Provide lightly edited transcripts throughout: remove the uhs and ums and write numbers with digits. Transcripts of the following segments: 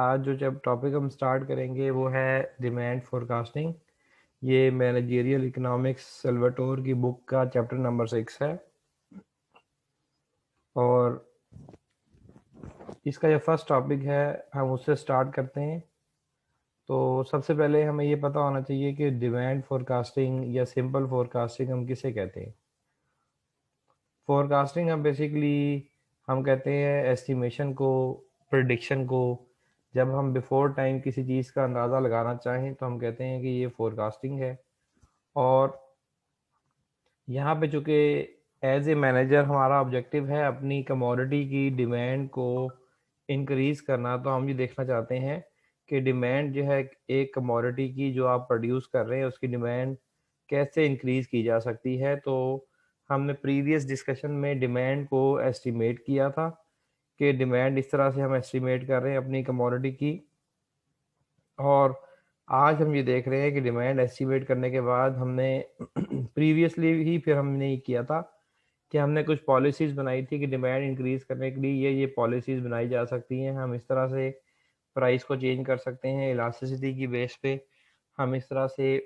आज जो जब टॉपिक हम स्टार्ट करेंगे वो है डिमांड फोरकास्टिंग। ये मैनेजरियल इकोनॉमिक्स सल्वाटोर की बुक का चैप्टर नंबर 6 है और इसका जो फर्स्ट टॉपिक है हम उससे स्टार्ट करते हैं। तो सबसे पहले हमें ये पता होना चाहिए कि डिमांड फोरकास्टिंग या सिंपल फोरकास्टिंग हम किसे कहते हैं। फोरकास्टिंग हम कहते हैं एस्टिमेशन को, प्रिडिक्शन को। जब हम बिफोर टाइम किसी चीज़ का अंदाज़ा लगाना चाहें तो हम कहते हैं कि ये फोरकास्टिंग है। और यहाँ पे चूँकि एज ए मैनेजर हमारा ऑब्जेक्टिव है अपनी कमोडिटी की डिमांड को इंक्रीज़ करना, तो हम ये देखना चाहते हैं कि डिमांड जो है एक कमोडिटी की जो आप प्रोड्यूस कर रहे हैं उसकी डिमांड कैसे इंक्रीज़ की जा सकती है। तो हमने प्रीवियस डिस्कशन में डिमांड को एस्टिमेट किया था कि डिमांड इस तरह से हम एस्टिमेट कर रहे हैं अपनी कमोडिटी की। और आज हम ये देख रहे हैं कि डिमांड एस्टिमेट करने के बाद हमने प्रीवियसली ही फिर हमने ये किया था कि हमने कुछ पॉलिसीज़ बनाई थी कि डिमांड इंक्रीज़ करने के लिए ये पॉलिसीज़ बनाई जा सकती हैं। हम इस तरह से प्राइस को चेंज कर सकते हैं इलास्टिसिटी की बेस पे। हम इस तरह से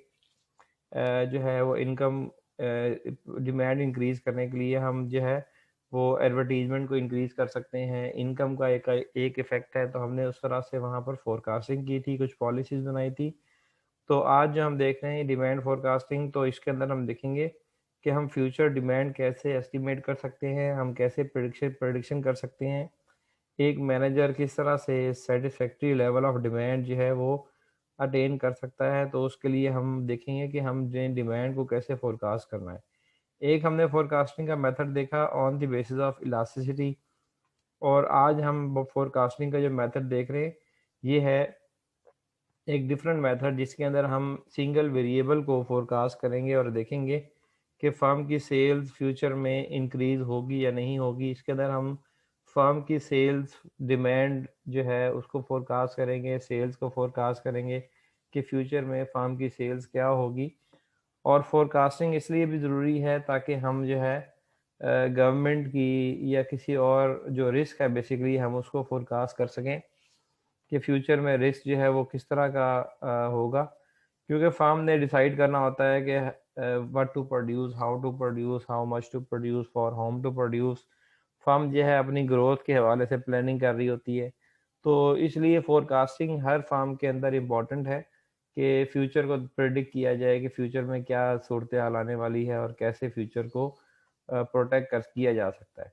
जो है वो इनकम डिमांड इंक्रीज़ करने के लिए हम जो है वो एडवर्टाइज़मेंट को इंक्रीज़ कर सकते हैं। इनकम का एक इफ़ेक्ट है, तो हमने उस तरह से वहाँ पर फोरकास्टिंग की थी, कुछ पॉलिसीज़ बनाई थी। तो आज जो हम देख रहे हैं डिमांड फोरकास्टिंग, तो इसके अंदर हम देखेंगे कि हम फ्यूचर डिमांड कैसे एस्टिमेट कर सकते हैं, हम कैसे प्रेडिक्शन कर सकते हैं। एक मैनेजर किस तरह से सैटिस्फैक्टरी लेवल ऑफ डिमांड जो है वो अटेन कर सकता है, तो उसके लिए हम देखेंगे कि हम जो डिमांड को कैसे फोरकास्ट करना है। एक हमने फोरकास्टिंग का मेथड देखा on the basis of elasticity, और आज हम फोरकास्टिंग का जो मेथड देख रहे हैं ये है एक डिफरेंट मेथड जिसके अंदर हम सिंगल वेरिएबल को फोरकास्ट करेंगे और देखेंगे कि फर्म की सेल्स फ्यूचर में इंक्रीज होगी या नहीं होगी। इसके अंदर हम फर्म की सेल्स डिमांड जो है उसको फोरकास्ट करेंगे, सेल्स को फोरकास्ट करेंगे कि फ्यूचर में फर्म की सेल्स क्या होगी। और फोरकास्टिंग इसलिए भी ज़रूरी है ताकि हम जो है गवर्नमेंट की या किसी और जो रिस्क है बेसिकली हम उसको फोरकास्ट कर सकें कि फ्यूचर में रिस्क जो है वो किस तरह का होगा। क्योंकि फार्म ने डिसाइड करना होता है कि what to produce, how to produce, how much to produce, for home to produce. Farm जो है अपनी ग्रोथ के हवाले से प्लानिंग कर रही होती है। तो इसलिए फोरकास्टिंग हर फार्म के अंदर इम्पॉर्टेंट है कि फ्यूचर को प्रेडिक्ट किया जाए कि फ्यूचर में क्या सूरत हाल आने वाली है और कैसे फ्यूचर को प्रोटेक्ट कर किया जा सकता है।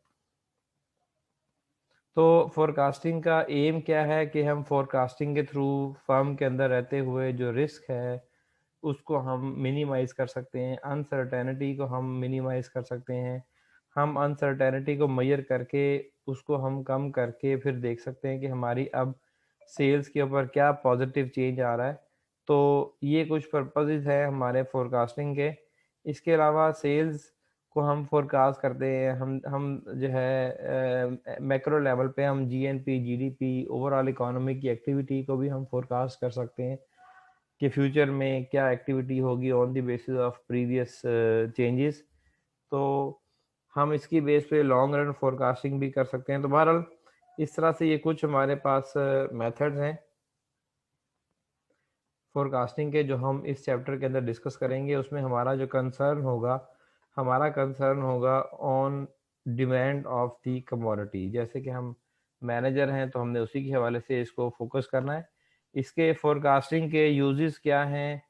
तो फोरकास्टिंग का एम क्या है कि हम फोरकास्टिंग के थ्रू फर्म के अंदर रहते हुए जो रिस्क है उसको हम मिनिमाइज कर सकते हैं, अनसर्टेनिटी को हम मिनिमाइज कर सकते हैं। हम अनसर्टेनिटी को मेजर करके उसको हम कम करके फिर देख सकते हैं कि हमारी अब सेल्स के ऊपर क्या पॉजिटिव चेंज आ रहा है। तो ये कुछ पर्पसेस है हमारे फोरकास्टिंग के। इसके अलावा सेल्स को हम फोरकास्ट करते हैं, हम जो है मैक्रो लेवल पे हम जीएनपी, जीडीपी, ओवरऑल इकोनॉमी की एक्टिविटी को भी हम फोरकास्ट कर सकते हैं कि फ्यूचर में क्या एक्टिविटी होगी on the basis of previous changes. तो हम इसकी बेस पे लॉन्ग रन फोरकास्टिंग भी कर सकते हैं। तो बहरहाल इस तरह से ये कुछ हमारे पास मेथड्स हैं फोरकास्टिंग के जो हम इस चैप्टर के अंदर डिस्कस करेंगे। उसमें हमारा कंसर्न होगा on demand of the commodity. जैसे कि हम मैनेजर हैं तो हमने उसी के हवाले से इसको फोकस करना है। इसके फोरकास्टिंग के यूजेस क्या हैं।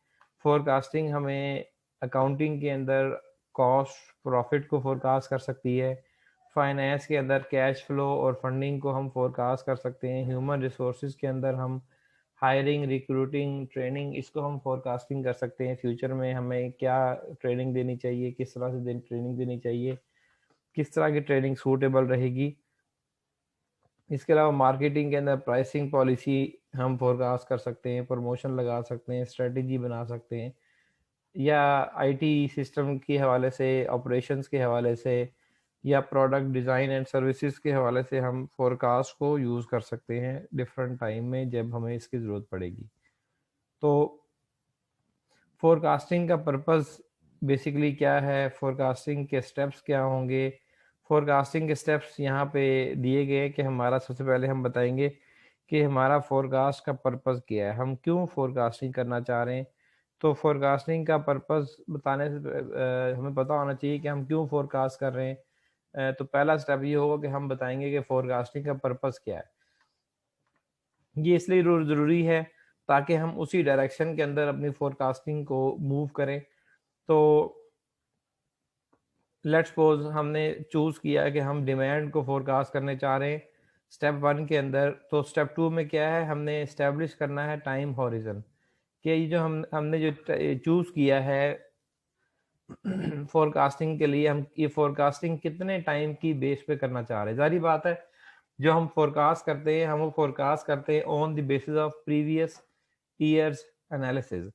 फोरकास्टिंग हमें अकाउंटिंग के अंदर कॉस्ट प्रॉफिट को फोरकास्ट कर सकती है। फाइनेंस के अंदर कैश फ्लो और फंडिंग को हम फोरकास्ट कर सकते हैं। ह्यूमन रिसोर्सेज के अंदर हम हायरिंग, रिक्रूटिंग, ट्रेनिंग, इसको हम फोरकास्टिंग कर सकते हैं। फ्यूचर में हमें क्या ट्रेनिंग देनी चाहिए, किस तरह से ट्रेनिंग देनी चाहिए, किस तरह की ट्रेनिंग सूटेबल रहेगी। इसके अलावा मार्केटिंग के अंदर प्राइसिंग पॉलिसी हम फोरकास्ट कर सकते हैं, प्रमोशन लगा सकते हैं, स्ट्रेटजी बना सकते हैं, या आईटी सिस्टम के हवाले से, ऑपरेशंस के हवाले से, या प्रोडक्ट डिज़ाइन एंड सर्विसेज के हवाले से हम फोरकास्ट को यूज़ कर सकते हैं डिफरेंट टाइम में जब हमें इसकी ज़रूरत पड़ेगी। तो फोरकास्टिंग का पर्पस बेसिकली क्या है, फोरकास्टिंग के स्टेप्स क्या होंगे। फोरकास्टिंग के स्टेप्स यहाँ पे दिए गए कि हमारा सबसे पहले हम बताएंगे कि हमारा फोरकास्ट का पर्पस क्या है, हम क्यों फोरकास्टिंग करना चाह रहे हैं। तो फोरकास्टिंग का पर्पस बताने से हमें पता होना चाहिए कि हम क्यों फोरकास्ट कर रहे हैं। तो पहला स्टेप ये होगा कि हम बताएंगे कि फोरकास्टिंग का पर्पस क्या है। ये इसलिए ज़रूरी है ताकि हम उसी डायरेक्शन के अंदर अपनी फोरकास्टिंग को मूव करें। तो लेट्स सपोज हमने चूज़ किया कि हम डिमांड को फोरकास्ट करने चाह रहे हैं स्टेप 1 के अंदर। तो स्टेप 2 में क्या है, हमने इस्टेब्लिश करना है टाइम हॉरिजन कि ये जो हमने जो चूज़ किया है फोरकास्टिंग के लिए, हम ये फोरकास्टिंग कितने टाइम की बेस पे करना चाह रहे हैं। जारी बात है, जो हम फोरकास्ट करते हैं हम वो फोरकास्ट करते हैं on the basis of previous years analysis.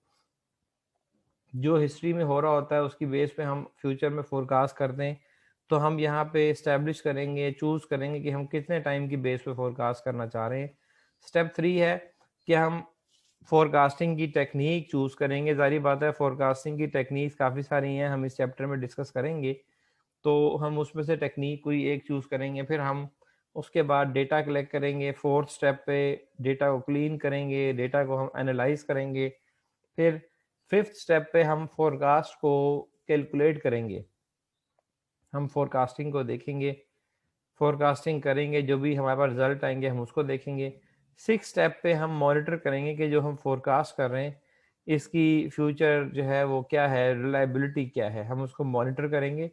जो हिस्ट्री में हो रहा होता है उसकी बेस पे हम फ्यूचर में फोरकास्ट करते हैं। तो हम यहाँ पे इस्टेब्लिश करेंगे, चूज करेंगे कि हम कितने टाइम की बेस पे फोरकास्ट करना चाह रहे हैं। स्टेप 3 है कि हम फोरकास्टिंग की टेक्निक चूज करेंगे। जारी बात है, फोरकास्टिंग की टेक्निक्स काफ़ी सारी हैं, हम इस चैप्टर में डिस्कस करेंगे। तो हम उसमें से टेक्निक कोई एक चूज करेंगे, फिर हम उसके बाद डेटा कलेक्ट करेंगे। फोर्थ स्टेप पे डेटा को क्लीन करेंगे, डेटा को हम एनालाइज करेंगे। फिर फिफ्थ स्टेप पे हम फोरकास्ट को कैलकुलेट करेंगे, हम फोरकास्टिंग को देखेंगे, फोरकास्टिंग करेंगे, जो भी हमारे पास रिजल्ट आएंगे हम उसको देखेंगे। सिक्स स्टेप पे हम मॉनिटर करेंगे कि जो हम फोरकास्ट कर रहे हैं इसकी फ्यूचर जो है वो क्या है, रिलायबिलिटी क्या है, हम उसको मॉनिटर करेंगे।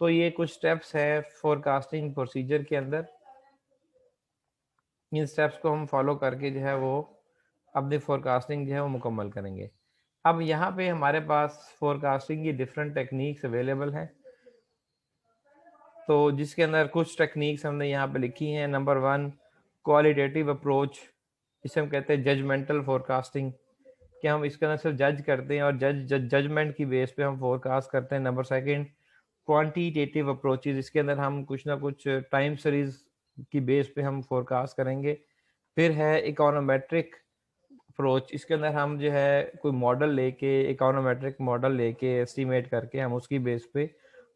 तो ये कुछ स्टेप्स है फोरकास्टिंग प्रोसीजर के अंदर। इन स्टेप्स को हम फॉलो करके जो है वो अपनी फोरकास्टिंग जो है वो मुकम्मल करेंगे। अब यहाँ पे हमारे पास फोरकास्टिंग की डिफरेंट टेक्निक्स अवेलेबल हैं। तो जिसके अंदर कुछ टेक्निक्स हमने यहाँ पे लिखी हैं। नंबर 1 क्वालिटेटिव अप्रोच, इसे हम कहते हैं जजमेंटल फोरकास्टिंग, कि हम इसके अंदर सिर्फ जज करते हैं और जजमेंट की बेस पे हम फोरकास्ट करते हैं। नंबर 2 क्वांटिटेटिव अप्रोचेज, इसके अंदर हम कुछ ना कुछ टाइम सीरीज की बेस पे हम फोरकास्ट करेंगे। फिर है इकोनोमेट्रिक अप्रोच, इसके अंदर हम जो है कोई मॉडल लेके, इकोनोमेट्रिक मॉडल लेके एस्टीमेट करके हम उसकी बेस पे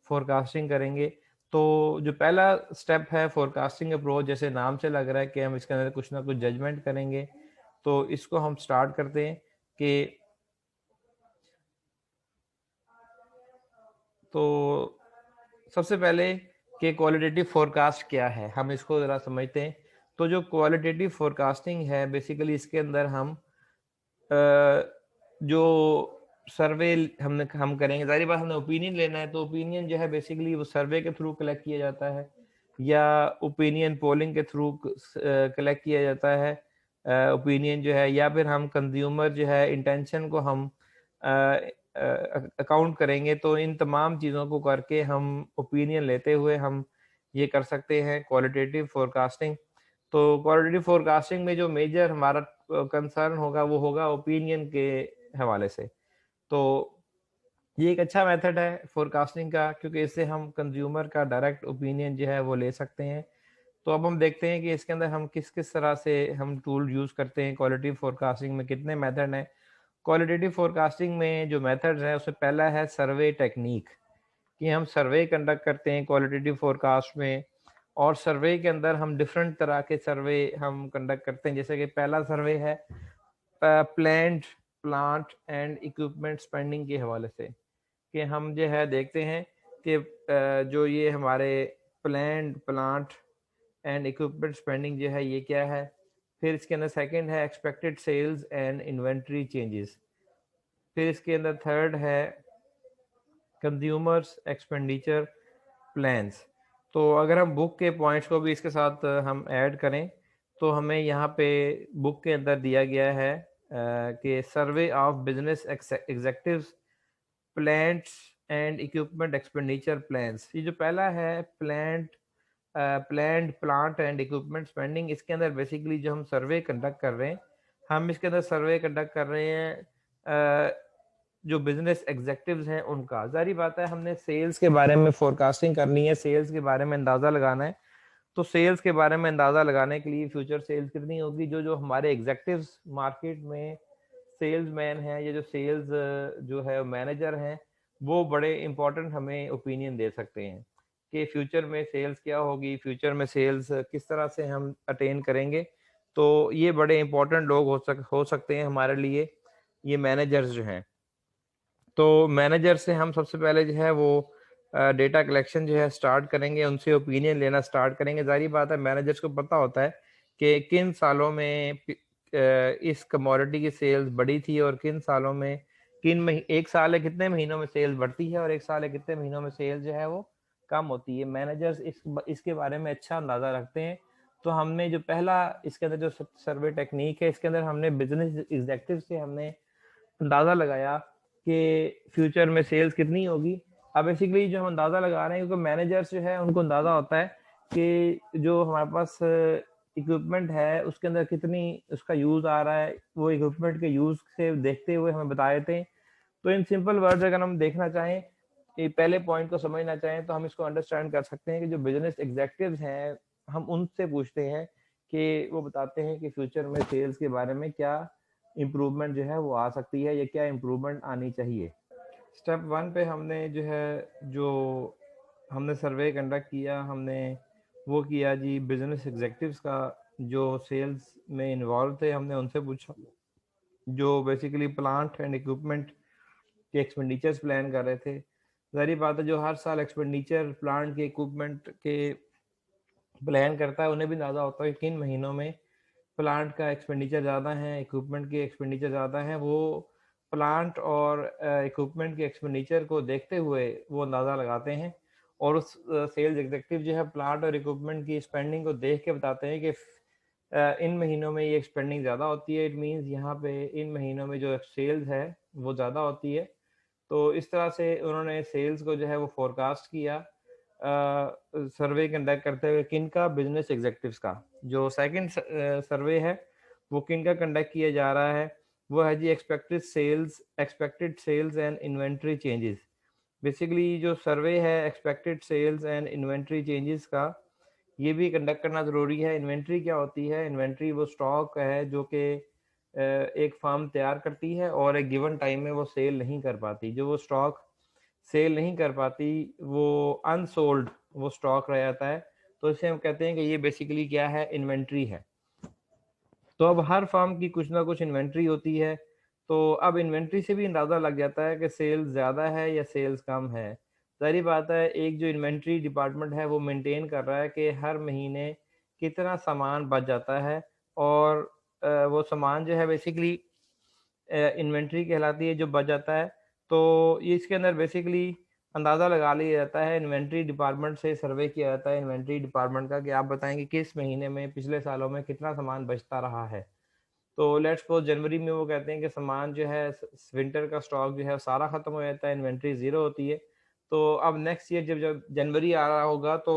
फोरकास्टिंग करेंगे। तो जो पहला स्टेप है फोरकास्टिंग अप्रोच, जैसे नाम से लग रहा है कि हम इसके अंदर कुछ ना कुछ जजमेंट करेंगे। तो इसको हम स्टार्ट करते हैं कि तो सबसे पहले कि क्वालिटेटिव फोरकास्ट क्या है, हम इसको ज़रा समझते हैं। तो जो क्वालिटेटिव फोरकास्टिंग है बेसिकली इसके अंदर हम जो सर्वे हम करेंगे, जारी बात हमने ओपिनियन लेना है। तो ओपिनियन जो है बेसिकली वो सर्वे के थ्रू कलेक्ट किया जाता है या ओपिनियन पोलिंग के थ्रू कलेक्ट किया जाता है ओपिनियन जो है, या फिर हम कंज्यूमर जो है इंटेंशन को हम अकाउंट करेंगे। तो इन तमाम चीज़ों को करके हम ओपिनियन लेते हुए हम ये कर सकते हैं क्वालिटेटिव फोरकास्टिंग। तो क्वालिटेटिव फोरकास्टिंग में जो मेजर हमारा कंसर्न होगा वो होगा ओपिनियन के हवाले से। तो ये एक अच्छा मेथड है फोरकास्टिंग का, क्योंकि इससे हम कंज्यूमर का डायरेक्ट ओपिनियन जो है वो ले सकते हैं। तो अब हम देखते हैं कि इसके अंदर हम किस किस तरह से हम टूल यूज़ करते हैं। क्वालिटेटिव फोरकास्टिंग में कितने मेथड हैं। क्वालिटेटिव फोरकास्टिंग में जो मेथड्स हैं उसमें पहला है सर्वे टेक्निक, कि हम सर्वे कंडक्ट करते हैं क्वालिटेटिव फोरकास्ट में। और सर्वे के अंदर हम डिफरेंट तरह के सर्वे हम कंडक्ट करते हैं। जैसे कि पहला सर्वे है plant plant and equipment spending के हवाले से, कि हम जो है देखते हैं कि जो ये हमारे प्लांट एंड इक्विपमेंट स्पेंडिंग जो है ये क्या है। फिर इसके अंदर सेकंड है expected sales and inventory changes. फिर इसके अंदर थर्ड है कंज्यूमर्स एक्सपेंडिचर प्लान्स। तो अगर हम बुक के पॉइंट्स को भी इसके साथ हम ऐड करें तो हमें यहाँ पे बुक के अंदर दिया गया है कि survey of business executives plants and equipment expenditure plans. ये जो पहला है प्लांट एंड इक्विपमेंट स्पेंडिंग, इसके अंदर बेसिकली जो हम सर्वे कंडक्ट कर रहे हैं, हम इसके अंदर सर्वे कंडक्ट कर रहे हैं जो बिजनेस एग्जेक्टिव्स हैं उनका। जारी बात है हमने सेल्स के बारे में फोरकास्टिंग करनी है, सेल्स के बारे में अंदाज़ा लगाना है। तो सेल्स के बारे में अंदाज़ा लगाने के लिए फ्यूचर सेल्स कितनी होगी, जो जो हमारे एग्जेक्टिव्स मार्केट में सेल्स मैन हैं या जो सेल्स जो है मैनेजर हैं, वो बड़े इंपॉर्टेंट हमें ओपिनियन दे सकते हैं कि फ्यूचर में सेल्स क्या होगी, फ्यूचर में सेल्स किस तरह से हम अटेन करेंगे। तो ये बड़े इंपॉर्टेंट लोग हो सकते हैं हमारे लिए, ये मैनेजर्स जो हैं। तो मैनेजर से हम सबसे पहले जो है वो डेटा कलेक्शन जो है स्टार्ट करेंगे, उनसे ओपिनियन लेना स्टार्ट करेंगे। ज़ाहिर बात है मैनेजर्स को पता होता है कि किन सालों में इस कमोडिटी की सेल्स बढ़ी थी और किन सालों में एक साल है कितने महीनों में सेल्स बढ़ती है और एक साल है कितने महीनों में सेल्स जो है वो कम होती है। मैनेजर्स इसके बारे में अच्छा अंदाज़ा रखते हैं। तो हमने जो पहला इसके अंदर जो सर्वे टेक्निक है, इसके अंदर हमने बिजनेस एग्जेक्टिव से हमने अंदाज़ा लगाया कि फ्यूचर में सेल्स कितनी होगी। अब बेसिकली जो हम अंदाज़ा लगा रहे हैं, क्योंकि मैनेजर्स जो है उनको अंदाज़ा होता है कि जो हमारे पास इक्विपमेंट है उसके अंदर कितनी उसका यूज़ आ रहा है, वो इक्विपमेंट के यूज़ से देखते हुए हमें बता देते हैं। तो इन सिंपल वर्ड्स अगर हम देखना चाहें, ये पहले पॉइंट को समझना चाहें, तो हम इसको अंडरस्टैंड कर सकते हैं कि जो बिजनेस एग्जेक्टिव्स हैं हम उनसे पूछते हैं कि वो बताते हैं कि फ्यूचर में सेल्स के बारे में क्या इम्प्रूवमेंट जो है वो आ सकती है या क्या इम्प्रूवमेंट आनी चाहिए। स्टेप 1 पे हमने जो है जो हमने सर्वे कंडक्ट किया, हमने वो किया जी बिजनेस एग्जेक्टिव्स का जो सेल्स में इन्वॉल्व थे, हमने उनसे पूछा जो बेसिकली प्लांट एंड इक्विपमेंट के एक्सपेंडिचर्स प्लान कर रहे थे। ज़ाहिर बात है जो हर साल एक्सपेंडिचर प्लांट के इक्विपमेंट के प्लान करता है उन्हें भी अंदाज़ा होता है कि किन महीनों में प्लांट का एक्सपेंडिचर ज़्यादा है, इक्विपमेंट के एक्सपेंडिचर ज़्यादा है। वो प्लांट और इक्विपमेंट के एक्सपेंडिचर को देखते हुए वो अंदाज़ा लगाते हैं और उस सेल्स एग्जीक्यूटिव जो है प्लांट और इक्विपमेंट की स्पेंडिंग को देख के बताते हैं कि इन महीनों में ये स्पेंडिंग ज़्यादा होती है। इट मीन्स यहाँ पे इन महीनों में जो सेल्स है वो ज़्यादा होती है। तो इस तरह से उन्होंने सेल्स को जो है वो फोरकास्ट किया सर्वे कंडक्ट करते हुए। किनका? बिजनेस एग्जेक्टिव्स का। जो सेकंड सर्वे है वो किनका कंडक्ट किया जा रहा है? वो है जी expected sales and inventory changes. Basically जो सर्वे है expected sales and inventory changes का, ये भी कंडक्ट करना ज़रूरी है। इन्वेंट्री क्या होती है? इन्वेंट्री वो स्टॉक है जो कि एक फर्म तैयार करती है और एक गिवन टाइम में वो सेल नहीं कर पाती। जो वो स्टॉक सेल नहीं कर पाती वो अनसोल्ड वो स्टॉक रह जाता है। तो इसे हम कहते हैं कि ये बेसिकली क्या है? इन्वेंट्री है। तो अब हर फर्म की कुछ ना कुछ इन्वेंट्री होती है। तो अब इन्वेंट्री से भी अंदाज़ा लग जाता है कि सेल्स ज़्यादा है या सेल्स कम है। ज़ाहिर बात है एक जो इन्वेंट्री डिपार्टमेंट है वो मेंटेन कर रहा है कि हर महीने कितना सामान बच जाता है और वो सामान जो है बेसिकली इन्वेंट्री कहलाती है जो बच जाता है। तो ये इसके अंदर बेसिकली अंदाज़ा लगा लिया जाता है, इन्वेंट्री डिपार्टमेंट से सर्वे किया जाता है इन्वेंट्री डिपार्टमेंट का कि आप बताएँ कि किस महीने में पिछले सालों में कितना सामान बचता रहा है। तो लेट्स सपोज़ जनवरी में वो कहते हैं कि सामान जो है विंटर का स्टॉक जो है वो सारा ख़त्म हो जाता है, इन्वेंट्री ज़ीरो होती है। तो अब नेक्स्ट ईयर जब जब जनवरी आ रहा होगा तो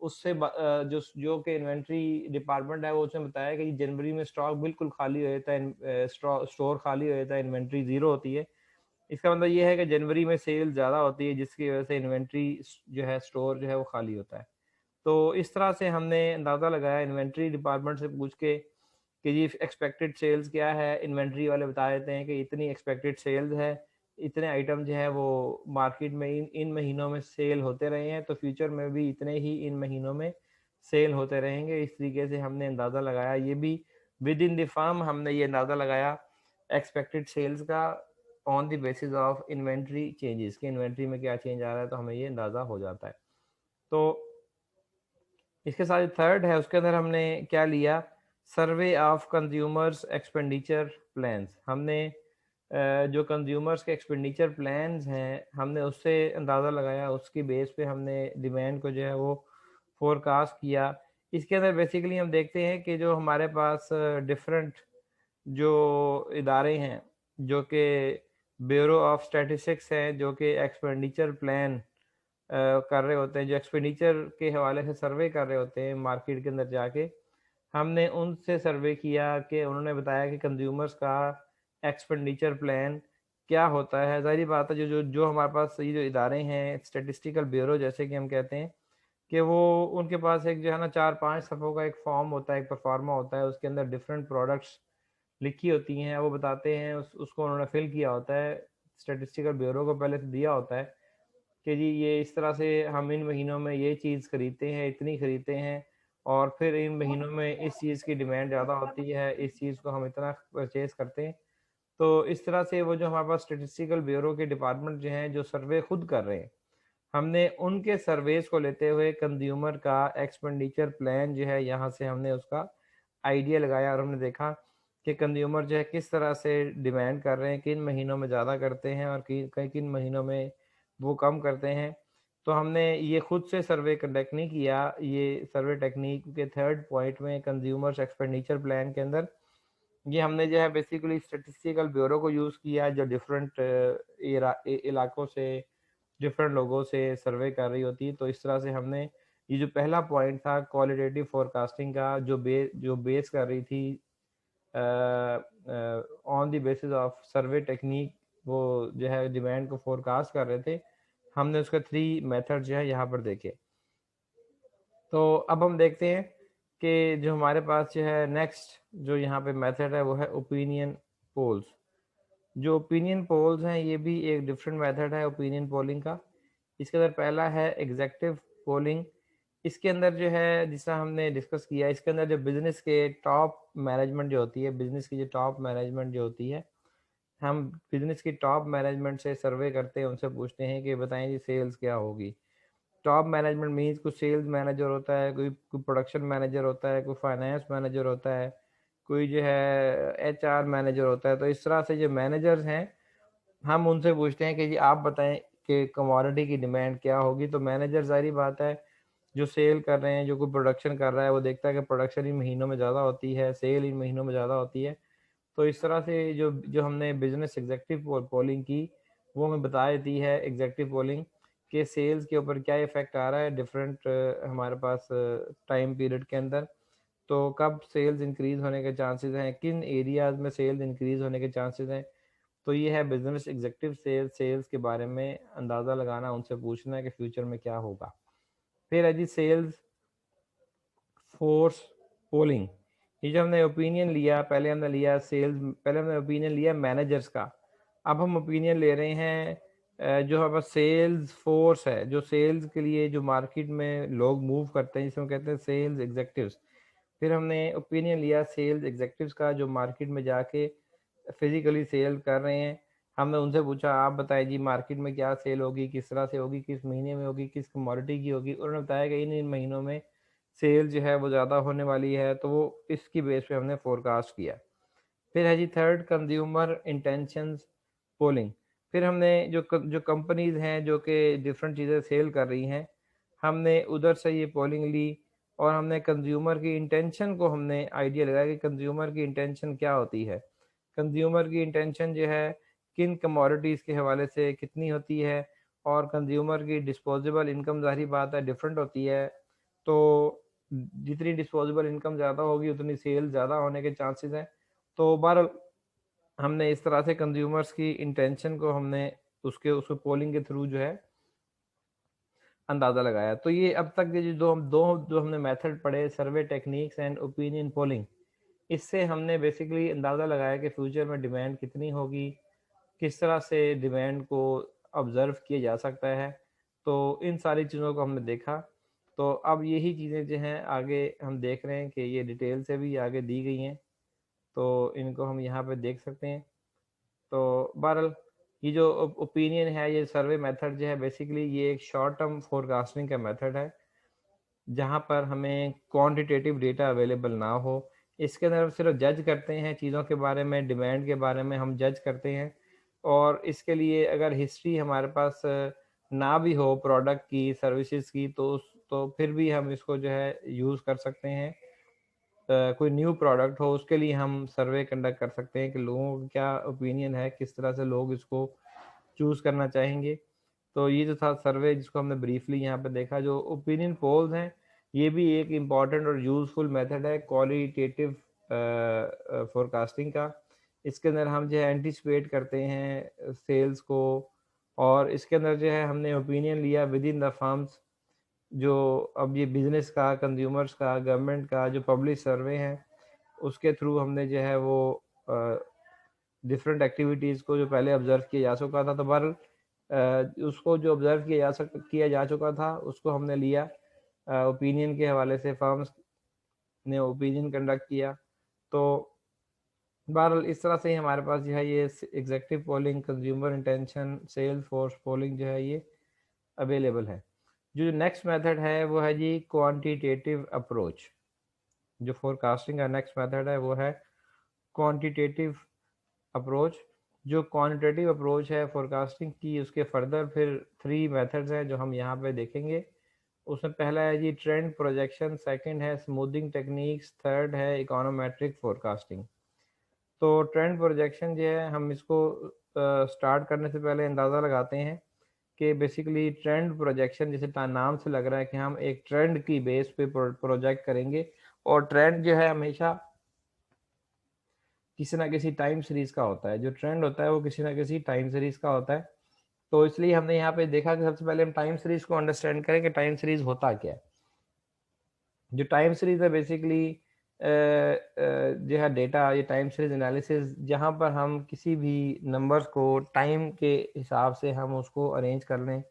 उससे जो कि इन्वेंट्री डिपार्टमेंट है वो उसने बताया कि जनवरी में स्टॉक बिल्कुल खाली हो जाता है, स्टोर खाली हो जाता है, इन्वेंट्री ज़ीरो होती है। इसका मतलब ये है कि जनवरी में सेल ज़्यादा होती है जिसकी वजह से इन्वेंट्री जो है स्टोर जो है वो खाली होता है। तो इस तरह से हमने अंदाज़ा लगाया इन्वेंट्री डिपार्टमेंट से पूछ के कि जी एक्सपेक्टेड सेल्स क्या है। इन्वेंट्री वाले बता देते हैं कि इतनी एक्सपेक्टेड सेल्स है, इतने आइटम जो है वो मार्केट में इन इन महीनों में सेल होते रहे हैं, तो फ्यूचर में भी इतने ही इन महीनों में सेल होते रहेंगे। इस तरीके से हमने अंदाज़ा लगाया, ये भी विद इन द फर्म हमने ये अंदाज़ा लगाया एक्सपेक्टेड सेल्स का on the basis of inventory changes कि इन्वेंट्री में क्या चेंज आ रहा है, तो हमें ये अंदाज़ा हो जाता है। तो इसके साथ थर्ड है उसके अंदर हमने क्या लिया? Survey of consumers expenditure plans. हमने जो कंज्यूमर्स के एक्सपेंडिचर प्लान्स हैं हमने उससे अंदाज़ा लगाया, उसकी बेस पे हमने डिमांड को जो है वो फोरकास्ट किया। इसके अंदर बेसिकली हम देखते हैं कि जो हमारे पास डिफरेंट जो इदारे हैं जो कि ब्यूरो ऑफ स्टैटिस्टिक्स हैं जो कि एक्सपेंडिचर प्लान कर रहे होते हैं, जो एक्सपेंडिचर के हवाले से सर्वे कर रहे होते हैं मार्केट के अंदर जाके। हमने उनसे सर्वे किया कि उन्होंने बताया कि कंज्यूमर्स का एक्सपेंडिचर प्लान क्या होता है। ज़ाहिर बात है जो जो जो हमारे पास ये जो इदारे हैं स्टैटिस्टिकल ब्यूरो जैसे कि हम कहते हैं कि वो उनके पास एक जो है ना 4-5 सफ़ों का एक फॉर्म होता है, एक परफॉर्मा होता है, उसके अंदर डिफरेंट प्रोडक्ट्स लिखी होती हैं, वो बताते हैं उसको उन्होंने फिल किया होता है, स्टैटिस्टिकल ब्यूरो को पहले से दिया होता है कि जी ये इस तरह से हम इन महीनों में ये चीज़ खरीदते हैं, इतनी खरीदते हैं और फिर इन महीनों में इस चीज़ की डिमांड ज़्यादा होती है, इस चीज़ को हम इतना परचेज़ करते हैं। तो इस तरह से वो जो हमारे पास स्टैटिस्टिकल ब्यूरो के डिपार्टमेंट जो हैं, जो सर्वे खुद कर रहे हैं, हमने उनके सर्वेस को लेते हुए कंज्यूमर का एक्सपेंडिचर प्लान जो है, यहाँ से हमने उसका आइडिया लगाया और हमने देखा कि कंज्यूमर जो है किस तरह से डिमांड कर रहे हैं, किन महीनों में ज़्यादा करते हैं और किन किन महीनों में वो कम करते हैं। तो हमने ये खुद से सर्वे कंडक्ट नहीं किया, ये सर्वे टेक्निक के थर्ड पॉइंट में कंज्यूमर्स एक्सपेंडिचर प्लान के अंदर ये हमने जो है बेसिकली स्टैटिस्टिकल ब्यूरो को यूज़ किया, जो डिफरेंट इलाकों से डिफरेंट लोगों से सर्वे कर रही होती है। तो इस तरह से हमने ये जो पहला पॉइंट था क्वालिटेटिव फोरकास्टिंग का, जो बेस कर रही थी on the basis of survey technique, वो जो है डिमांड को फोरकास्ट कर रहे थे। हमने उसके 3 मेथड जो है यहाँ पर देखे। तो अब हम देखते हैं कि जो हमारे पास जो है नेक्स्ट जो यहाँ पे मेथड है वो है ओपिनियन पोल्स। जो ओपिनियन पोल्स हैं ये भी एक डिफरेंट मेथड है ओपिनियन पोलिंग का। इसके अंदर पहला है एग्जेक्टिव पोलिंग। इसके अंदर जो है जिसका हमने डिस्कस किया, इसके अंदर जो बिजनेस के टॉप मैनेजमेंट जो होती है, बिजनेस की जो टॉप मैनेजमेंट जो होती है, हम बिजनेस की टॉप मैनेजमेंट से सर्वे करते हैं, उनसे पूछते हैं कि बताएं जी सेल्स क्या होगी। टॉप मैनेजमेंट मीन्स कुछ सेल्स मैनेजर होता है, कोई प्रोडक्शन मैनेजर होता है, कोई फाइनेंस मैनेजर होता है, कोई जो है एचआर मैनेजर होता है। तो इस तरह से जो मैनेजर्स हैं, हम उनसे पूछते हैं कि जी आप बताएं कि कमोडिटी की डिमांड क्या होगी। तो मैनेजर ज़ाहिर बात है जो सेल कर रहे हैं, जो कोई प्रोडक्शन कर रहा है, वो देखता है कि प्रोडक्शन इन महीनों में ज़्यादा होती है, सेल इन महीनों में ज़्यादा होती है। तो इस तरह से जो जो हमने बिजनेस एग्जेक्टिव पोलिंग की, वो हमें बता देती है एग्जेक्टिव पोलिंग के सेल्स के ऊपर क्या इफेक्ट आ रहा है डिफरेंट हमारे पास टाइम पीरियड के अंदर। तो कब सेल्स इंक्रीज होने के चांसेस हैं, किन एरियाज में सेल्स इंक्रीज होने के चांसेस हैं। तो ये है बिजनेस एग्जेक्टिव सेल्स के बारे में अंदाज़ा लगाना, उनसे पूछना है कि फ्यूचर में क्या होगा। फिर है जी सेल्स फोर्स पोलिंग। ये जो हमने ओपिनियन लिया, पहले हमने ओपिनियन लिया मैनेजर्स का। अब हम ओपिनियन ले रहे हैं जो हमारे सेल्स फोर्स है, जो सेल्स के लिए जो मार्केट में लोग मूव करते हैं, जिसे हम कहते हैं सेल्स एग्जेक्टिव्स। फिर हमने ओपिनियन लिया सेल्स एग्जेक्टिव्स का, जो मार्केट में जाके फिजिकली सेल कर रहे हैं। हमने उनसे पूछा आप बताएं जी मार्केट में क्या सेल होगी, किस तरह से होगी, किस महीने में होगी, किस कमोडिटी की होगी। उन्होंने बताया कि इन इन महीनों में सेल जो है वो ज़्यादा होने वाली है। तो वो इसकी बेस पे हमने फोरकास्ट किया। फिर है जी थर्ड कंज्यूमर इंटेंशंस पोलिंग। फिर हमने जो कंपनीज हैं जो कि डिफरेंट चीज़ें सेल कर रही हैं, हमने उधर से ये पोलिंग ली और हमने कंज्यूमर की इंटेंशन को हमने आइडिया लगाया कि कंज्यूमर की इंटेंशन क्या होती है। कंज्यूमर की इंटेंशन जो है किन कमोडिटीज़ के हवाले से कितनी होती है, और कंज्यूमर की डिस्पोजेबल इनकम ज़ाहिर बात है डिफरेंट होती है। तो जितनी डिस्पोजेबल इनकम ज़्यादा होगी उतनी सेल ज़्यादा होने के चांसेस हैं। तो बहरहाल हमने इस तरह से कंज्यूमर्स की इंटेंशन को हमने उसको पोलिंग के थ्रू जो है अंदाज़ा लगाया। तो ये अब तक के जो हमने मेथड पढ़े, सर्वे टेक्निक्स एंड ओपिनियन पोलिंग, इससे हमने बेसिकली अंदाज़ा लगाया कि फ्यूचर में डिमांड कितनी होगी, किस तरह से डिमांड को ऑब्ज़र्व किया जा सकता है। तो इन सारी चीज़ों को हमने देखा। तो अब यही चीज़ें जो हैं आगे हम देख रहे हैं कि ये डिटेल से भी आगे दी गई हैं, तो इनको हम यहाँ पे देख सकते हैं। तो बहरहाल ये जो ओपिनियन है, ये सर्वे मेथड जो है बेसिकली ये एक शॉर्ट टर्म फोरकास्टिंग का मेथड है, जहाँ पर हमें क्वांटिटेटिव डेटा अवेलेबल ना हो। इसके अंदर हम सिर्फ जज करते हैं चीज़ों के बारे में, डिमांड के बारे में हम जज करते हैं। और इसके लिए अगर हिस्ट्री हमारे पास ना भी हो प्रोडक्ट की, सर्विसेज की, तो फिर भी हम इसको जो है यूज़ कर सकते हैं। कोई न्यू प्रोडक्ट हो उसके लिए हम सर्वे कंडक्ट कर सकते हैं कि लोगों का क्या ओपिनियन है, किस तरह से लोग इसको चूज़ करना चाहेंगे। तो ये जो था सर्वे जिसको हमने ब्रीफली यहाँ पे देखा। जो ओपिनियन पोल्स हैं ये भी एक इम्पॉर्टेंट और यूज़फुल मेथड है क्वालिटेटिव फोरकास्टिंग का। इसके अंदर हम जो है एंटिसिपेट करते हैं सेल्स को, और इसके अंदर जो है हमने ओपिनियन लिया विद इन द फर्म्स। जो अब ये बिजनेस का, कंज्यूमर्स का, गवर्नमेंट का जो पब्लिक सर्वे है, उसके थ्रू हमने जो है वो डिफरेंट एक्टिविटीज़ को जो पहले ऑब्जर्व किया जा चुका था, तो उसको जो ऑब्जर्व किया जा चुका था उसको हमने लिया ओपिनियन के हवाले से फर्म्स ने ओपिनियन कंडक्ट किया। तो बहरहाल इस तरह से ही हमारे पास जो है ये executive polling, consumer intention, sales force polling जो है ये अवेलेबल है। जो नेक्स्ट मेथड है वो है जी क्वांटिटेटिव अप्रोच। जो फोरकास्टिंग का नेक्स्ट मेथड है वो है क्वांटिटेटिव अप्रोच। जो क्वांटिटेटिव अप्रोच है फोरकास्टिंग की, उसके फर्दर फिर 3 मेथड्स हैं जो हम यहाँ पे देखेंगे। उसमें पहला है जी ट्रेंड प्रोजेक्शन, सेकंड है स्मूथिंग टेक्निक्स, थर्ड है इकोनोमेट्रिक फोरकास्टिंग। तो ट्रेंड प्रोजेक्शन जो है, हम इसको स्टार्ट करने से पहले अंदाज़ा लगाते हैं कि बेसिकली ट्रेंड प्रोजेक्शन जैसे नाम से लग रहा है कि हम एक ट्रेंड की बेस पे प्रोजेक्ट करेंगे, और ट्रेंड जो है हमेशा किसी ना किसी टाइम सीरीज का होता है। जो ट्रेंड होता है वो किसी ना किसी टाइम सीरीज का होता है। तो इसलिए हमने यहाँ पे देखा कि सबसे पहले हम टाइम सीरीज को अंडरस्टैंड करें कि टाइम सीरीज होता क्या है। जो टाइम सीरीज है बेसिकली जो है डेटा, ये टाइम सीरीज एनालिसिस, जहाँ पर हम किसी भी नंबर्स को टाइम के हिसाब से हम उसको अरेंज कर लें,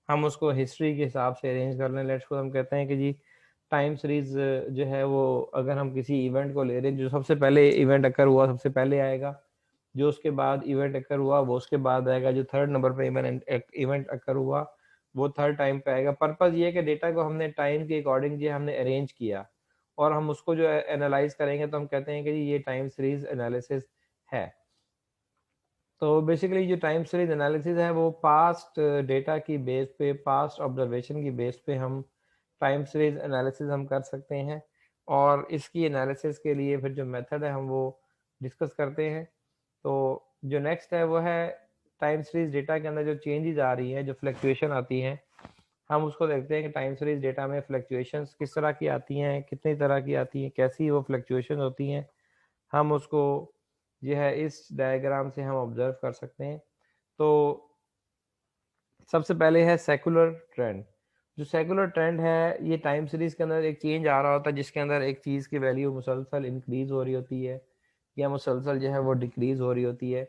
हम उसको हिस्ट्री के हिसाब से अरेंज कर लें। लेट्स को हम कहते हैं कि जी टाइम सीरीज जो है वो, अगर हम किसी इवेंट को ले रहे हैं, जो सबसे पहले इवेंट अकर हुआ सबसे पहले आएगा, जो उसके बाद इवेंट अकर हुआ वो उसके बाद आएगा, जो थर्ड नंबर पे इवेंट अकर हुआ वो थर्ड टाइम पे आएगा। पर्पस ये है कि डेटा को हमने टाइम के अकॉर्डिंग जो हमने अरेंज किया, और हम उसको जो एनालाइज करेंगे तो हम कहते हैं कि ये टाइम सीरीज एनालिसिस है। तो बेसिकली जो टाइम सीरीज एनालिसिस है वो पास्ट डेटा की बेस पे, पास्ट ऑब्जर्वेशन की बेस पे हम टाइम सीरीज एनालिसिस हम कर सकते हैं। और इसकी एनालिसिस के लिए फिर जो मेथड है हम वो डिस्कस करते हैं। तो जो नेक्स्ट है वो है टाइम सीरीज डेटा के अंदर जो चेंजेस आ रही है, जो फ्लक्चुएशन आती हैं, हम उसको देखते हैं कि टाइम सीरीज डेटा में फ्लक्चुएशंस किस तरह की आती हैं, कितनी तरह की आती हैं, कैसी वो फ्लक्चुएशन होती हैं। हम उसको जो है इस डायग्राम से हम ऑब्जर्व कर सकते हैं। तो सबसे पहले है सेकुलर ट्रेंड। जो सेकुलर ट्रेंड है, ये टाइम सीरीज के अंदर एक चेंज आ रहा होता है, जिसके अंदर एक चीज़ की वैल्यू मुसलसल इंक्रीज हो रही होती है या मुसलसल जो है वो डिक्रीज हो रही होती है।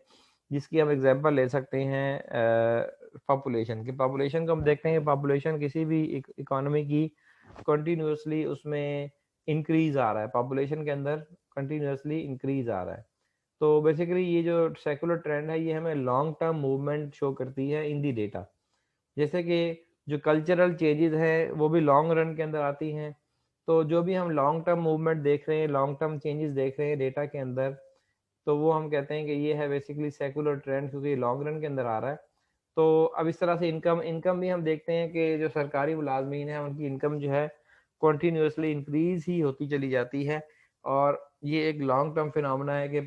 जिसकी हम एग्जांपल ले सकते हैं पॉपुलेशन की। पॉपुलेशन को हम देखते हैं, पॉपुलेशन किसी भी इकोनॉमी की कंटिन्यूसली उसमें इंक्रीज आ रहा है, पॉपुलेशन के अंदर कंटिन्यूसली इंक्रीज आ रहा है। तो बेसिकली ये जो सेकुलर ट्रेंड है ये हमें लॉन्ग टर्म मूवमेंट शो करती है इन दी डेटा। जैसे कि जो कल्चरल चेंजेस हैं वो भी लॉन्ग रन के अंदर आती हैं। तो जो भी हम लॉन्ग टर्म मूवमेंट देख रहे हैं, लॉन्ग टर्म चेंजेस देख रहे हैं डेटा के अंदर, तो वो हम कहते हैं कि ये है बेसिकली सेकुलर ट्रेंड, क्योंकि लॉन्ग रन के अंदर आ रहा है। तो अब इस तरह से इनकम इनकम भी हम देखते हैं कि जो सरकारी मुलाजमीन हैं उनकी इनकम जो है कंटिन्यूसली इंक्रीज ही होती चली जाती है। और ये एक लॉन्ग टर्म फिनोमेना है कि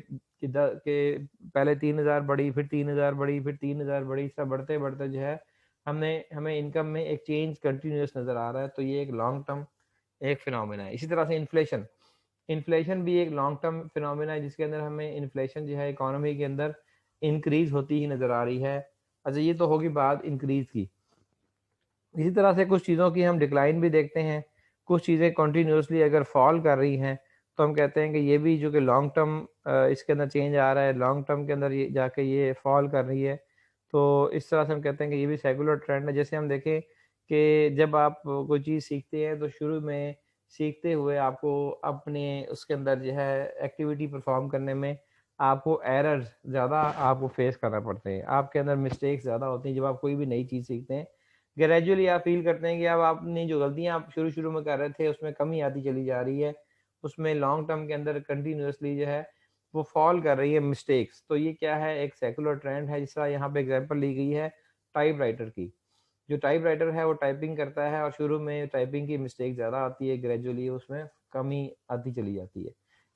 पहले 3000 बढ़ी, फिर 3000 बढ़ी, फिर 3000 बढ़ी, सब बढ़ते बढ़ते जो है हमें इनकम में एक चेंज कंटिन्यूस नज़र आ रहा है। तो ये एक लॉन्ग टर्म एक फिनोमेना है। इसी तरह से इन्फ्लेशन, इन्फ्लेशन भी एक लॉन्ग टर्म फिनोमेना है, जिसके अंदर हमें इन्फ्लेशन जो है इकोनॉमी के अंदर इंक्रीज होती ही नज़र आ रही है। अच्छा, ये तो होगी बात इंक्रीज की। इसी तरह से कुछ चीज़ों की हम डिक्लाइन भी देखते हैं। कुछ चीज़ें कंटिन्यूसली अगर फॉल कर रही हैं तो हम कहते हैं कि ये भी जो कि लॉन्ग टर्म इसके अंदर चेंज आ रहा है, लॉन्ग टर्म के अंदर ये जाके ये फॉल कर रही है। तो इस तरह से हम कहते हैं कि ये भी सेकुलर ट्रेंड है। जैसे हम देखें कि जब आप कोई चीज़ सीखते हैं तो शुरू में सीखते हुए आपको अपने उसके अंदर जो है एक्टिविटी परफॉर्म करने में आपको एरर्स ज़्यादा आपको फेस करना पड़ते हैं, आपके अंदर मिस्टेक्स ज़्यादा होती हैं जब आप कोई भी नई चीज़ सीखते हैं। ग्रेजुअली आप फील करते हैं कि अब आपने जो गलतियाँ आप शुरू-शुरू में कर रहे थे उसमें कमी आती चली जा रही है। उसमें लॉन्ग टर्म के अंदर कंटिन्यूअसली जो है वो फॉल कर रही है मिस्टेक्स। तो ये क्या है, एक सेकुलर ट्रेंड है। जिस तरह यहाँ पे एग्जांपल ली गई है टाइपराइटर की। जो टाइपराइटर है वो टाइपिंग करता है और शुरू में टाइपिंग की मिस्टेक ज़्यादा आती है, ग्रेजुअली उसमें कमी आती चली जाती है।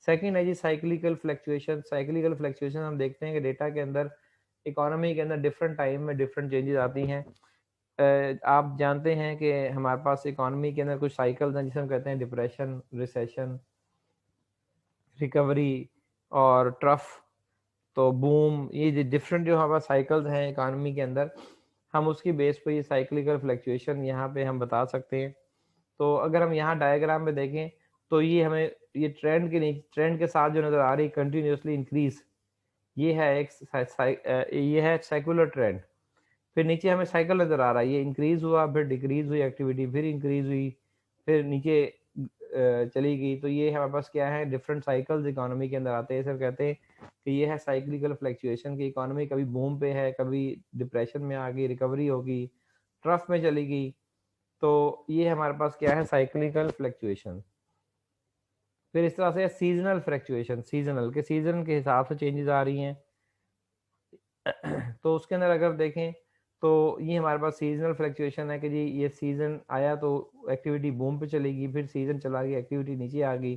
सेकंड है जी साइक्लिकल फ्लक्चुएशन। साइक्लिकल फ्लक्चुएशन हम देखते हैं कि डेटा के अंदर, इकोनॉमी के अंदर डिफरेंट टाइम में डिफरेंट चेंजेस आती हैं। आप जानते हैं कि हमारे पास इकोनॉमी के अंदर कुछ साइकिल्स हैं जिसे हम कहते हैं डिप्रेशन, रिसेशन, रिकवरी और ट्रफ। तो बूम, ये डिफरेंट जो हमारे साइकिल्स हैं इकोनॉमी के अंदर, हम उसकी बेस पे ये साइक्लिकल फ्लक्चुएशन यहाँ पे हम बता सकते हैं। तो अगर हम यहाँ डायग्राम में देखें तो ये हमें ये ट्रेंड के साथ जो नज़र आ रही कंटिन्यूसली इंक्रीज, ये है ये है सेकुलर ट्रेंड। फिर नीचे हमें साइकिल नज़र आ रहा है, ये इंक्रीज हुआ, फिर डिक्रीज हुई एक्टिविटी, फिर इंक्रीज हुई, फिर नीचे चली गई, तो ये हमारे पास क्या है, डिफरेंट साइकिल्स इकोनॉमी के अंदर आते हैं। सर कहते हैं कि ये है साइक्लिकल फ्लक्चुएशन की इकोनॉमी, कभी बूम पे है, कभी डिप्रेशन में आ गई, रिकवरी होगी, ट्रफ में चली गई। तो ये हमारे पास क्या है, साइक्लिकल फ्लक्चुएशन। फिर इस तरह से सीजनल फ्लक्चुएशन, सीजनल के सीजन के हिसाब से चेंजेस आ रही हैं। तो उसके अंदर अगर देखें तो ये हमारे पास सीजनल फ्लक्चुएशन है कि जी ये सीज़न आया तो एक्टिविटी बूम पे चलेगी, फिर सीज़न चला गया एक्टिविटी नीचे आ गई,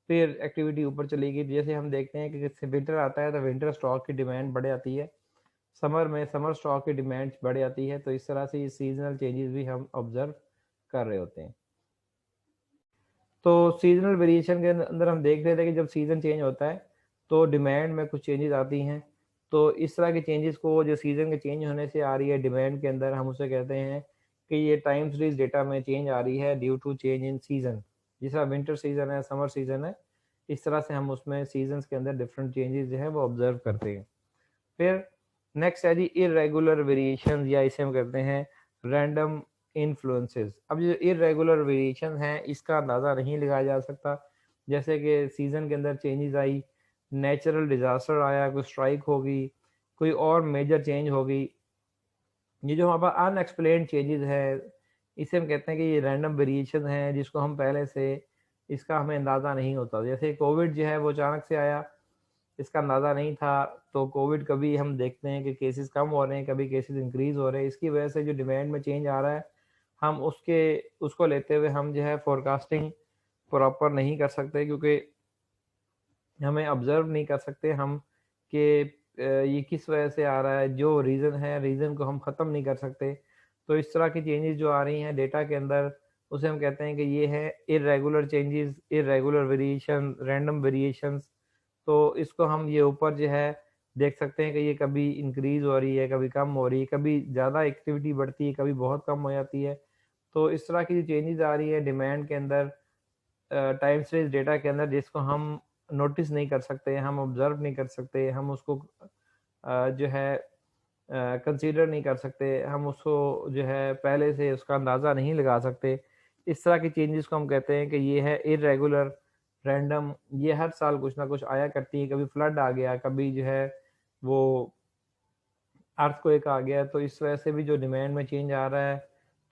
फिर एक्टिविटी ऊपर चली गई। जैसे हम देखते हैं कि जैसे विंटर आता है तो विंटर स्टॉक की डिमांड बढ़ जाती है, समर में समर स्टॉक की डिमांड बढ़ जाती है। तो इस तरह से ये सीजनल चेंजेस भी हम ऑब्जर्व कर रहे होते हैं। तो सीजनल वेरिएशन के अंदर हम देख रहे थे कि जब सीज़न चेंज होता है तो डिमांड में कुछ चेंजेस आती हैं। तो इस तरह के चेंजेस को जो सीज़न के चेंज होने से आ रही है डिमांड के अंदर, हम उसे कहते हैं कि ये टाइम सीरीज डेटा में चेंज आ रही है due to change in season. जिस तरह विंटर सीज़न है, समर सीज़न है, इस तरह से हम उसमें सीजन्स के अंदर डिफरेंट चेंजेस जो है वो ऑब्जर्व करते हैं। फिर नेक्स्ट है जी इरेगुलर वेरिएशन, या इसे हम कहते हैं रैंडम इन्फ्लुएंसेस। अब जो इरेगुलर वेरिएशन है इसका अंदाज़ा नहीं लगाया जा सकता। जैसे कि सीज़न के अंदर चेंजेस आई, नेचुरल डिज़ास्टर आया, कोई स्ट्राइक होगी, कोई और मेजर चेंज होगी, ये जो हमारे पास अनएक्सप्लेन्ड चेंजेस है, इसे हम कहते हैं कि ये रैंडम वेरिएशन है, जिसको हम पहले से इसका हमें अंदाज़ा नहीं होता। जैसे कोविड जो है वो अचानक से आया, इसका अंदाज़ा नहीं था। तो कोविड कभी हम देखते हैं कि केसेस कम हो रहे हैं, कभी केसेस इंक्रीज़ हो रहे हैं। इसकी वजह से जो डिमांड में चेंज आ रहा है, हम उसको लेते हुए हम जो है फोरकास्टिंग प्रॉपर नहीं कर सकते, क्योंकि हमें ऑब्ज़र्व नहीं कर सकते हम कि ये किस वजह से आ रहा है। जो रीज़न है, रीज़न को हम ख़त्म नहीं कर सकते। तो इस तरह की चेंजेस जो आ रही हैं डेटा के अंदर, उसे हम कहते हैं कि ये है irregular changes, irregular variation, random variations. तो इसको हम ये ऊपर जो है देख सकते हैं कि ये कभी इंक्रीज़ हो रही है, कभी कम हो रही है, कभी ज़्यादा एक्टिविटी बढ़ती है, कभी बहुत कम हो जाती है। तो इस तरह की जो चेंजेस आ रही है डिमांड के अंदर, टाइम सीरीज़ डेटा के अंदर, जिसको हम नोटिस नहीं कर सकते, हम ऑब्ज़र्व नहीं कर सकते, हम उसको जो है कंसीडर नहीं कर सकते, हम उसको जो है पहले से उसका अंदाज़ा नहीं लगा सकते। इस तरह की चेंजेस को हम कहते हैं कि ये है इर्रेगुलर, रैंडम। ये हर साल कुछ ना कुछ आया करती है, कभी फ्लड आ गया, कभी जो है वो अर्थक्वेक आ गया। तो इस वजह से भी जो डिमांड में चेंज आ रहा है,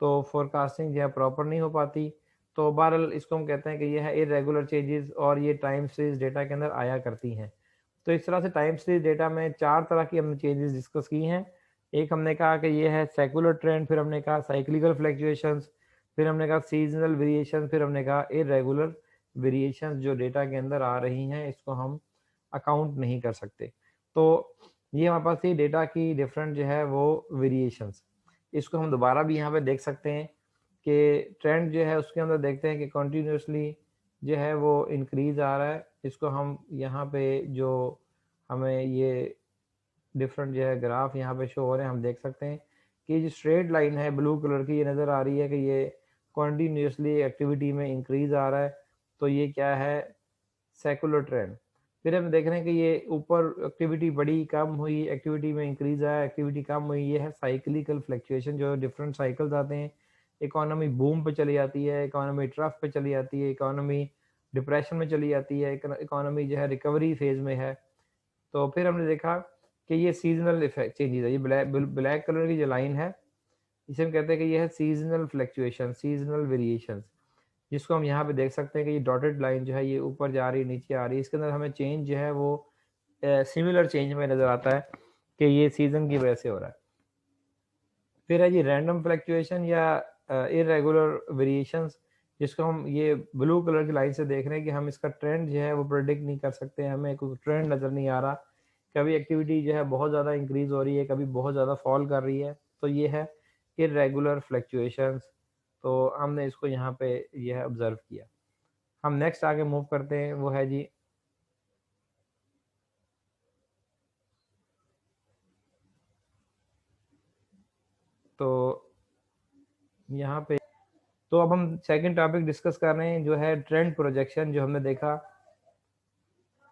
तो फोरकास्टिंग जो है प्रॉपर नहीं हो पाती। तो बहरहाल इसको हम कहते हैं कि ये है इर्रेगुलर चेंजेस, और ये टाइम सीरीज़ डेटा के अंदर आया करती हैं। तो इस तरह से टाइम सीरीज़ डेटा में 4 तरह की हमने चेंजेस डिस्कस की हैं। एक हमने कहा कि ये है सेक्युलर ट्रेंड, फिर हमने कहा साइक्लिकल फ्लक्चुएशंस, फिर हमने कहा सीज़नल वेरिएशन, फिर हमने कहा इर्रेगुलर वेरिएशंस जो डेटा के अंदर आ रही हैं, इसको हम अकाउंट नहीं कर सकते। तो ये हमारे पास थी डेटा की डिफरेंट जो है वो वेरिएशंस। इसको हम दोबारा भी यहाँ पे देख सकते हैं कि ट्रेंड जो है उसके अंदर देखते हैं कि कंटिन्यूअसली जो है वो इंक्रीज़ आ रहा है। इसको हम यहाँ पे जो हमें ये डिफरेंट जो है ग्राफ यहाँ पे शो हो रहे हैं, हम देख सकते हैं कि जो स्ट्रेट लाइन है ब्लू कलर की, ये नज़र आ रही है कि ये कंटिन्यूअसली एक्टिविटी में इंक्रीज़ आ रहा है। तो ये क्या है, सेकुलर ट्रेंड। फिर हम देख रहे हैं कि ये ऊपर एक्टिविटी बढ़ी, कम हुई, एक्टिविटी में इंक्रीज़ आया, एक्टिविटी कम हुई, ये है साइक्लिकल फ्लक्चुएशन, जो डिफरेंट साइकिल्स आते हैं। इकोनॉमी बूम पे चली जाती है, इकोनॉमी ट्रफ पे चली जाती है, इकोनॉमी डिप्रेशन में चली जाती है, इकोनॉमी जो है रिकवरी फेज़ में है। तो फिर हमने देखा कि ये सीज़नल इफेक्ट चेंजेस है। ये ब्लैक कलर की जो लाइन है, इसे हम कहते हैं कि ये है सीज़नल फ्लक्चुएशन, सीज़नल वेरिएशंस, जिसको हम यहाँ पे देख सकते हैं कि ये डॉटेड लाइन जो है ये ऊपर जा रही है, नीचे आ रही है। इसके अंदर हमें चेंज जो है वो सिमिलर चेंज हमें नज़र आता है कि ये सीज़न की वजह से हो रहा है। फिर है जी रैंडम फ्लक्चुएशन या इर्रेगुलर वेरिएशंस, जिसको हम ये ब्लू कलर की लाइन से देख रहे हैं कि हम इसका ट्रेंड जो है वो प्रेडिक्ट नहीं कर सकते, हमें कोई ट्रेंड नज़र नहीं आ रहा। कभी एक्टिविटी जो है बहुत ज़्यादा इंक्रीज़ हो रही है, कभी बहुत ज़्यादा फॉल कर रही है। तो ये है इर्रेगुलर फ्लक्चुएशंस। तो हमने इसको यहाँ पे ये है ऑब्ज़र्व किया। हम नेक्स्ट आगे मूव करते हैं, वो है जी तो यहाँ पे तो अब हम सेकंड टॉपिक डिस्कस कर रहे हैं, जो है ट्रेंड प्रोजेक्शन। जो हमने देखा,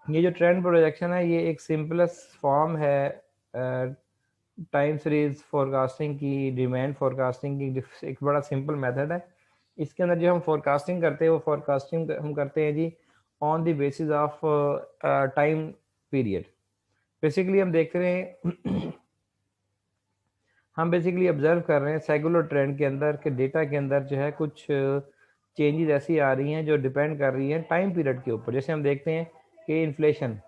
ये जो ट्रेंड प्रोजेक्शन है ये एक सिंपलेस्ट फॉर्म है टाइम सीरीज फोरकास्टिंग की, डिमांड फोरकास्टिंग की। एक बड़ा सिंपल मेथड है। इसके अंदर जो हम फोरकास्टिंग करते हैं वो फोरकास्टिंग हम करते हैं जी on the basis of time period. Basically हम देख रहे हैं हम बेसिकली ऑब्जर्व कर रहे हैं सेकुलर ट्रेंड के अंदर के डेटा के अंदर जो है कुछ चेंजेस ऐसी आ रही हैं जो डिपेंड कर रही हैं टाइम पीरियड के ऊपर। जैसे हम देखते हैं कि इन्फ्लेशन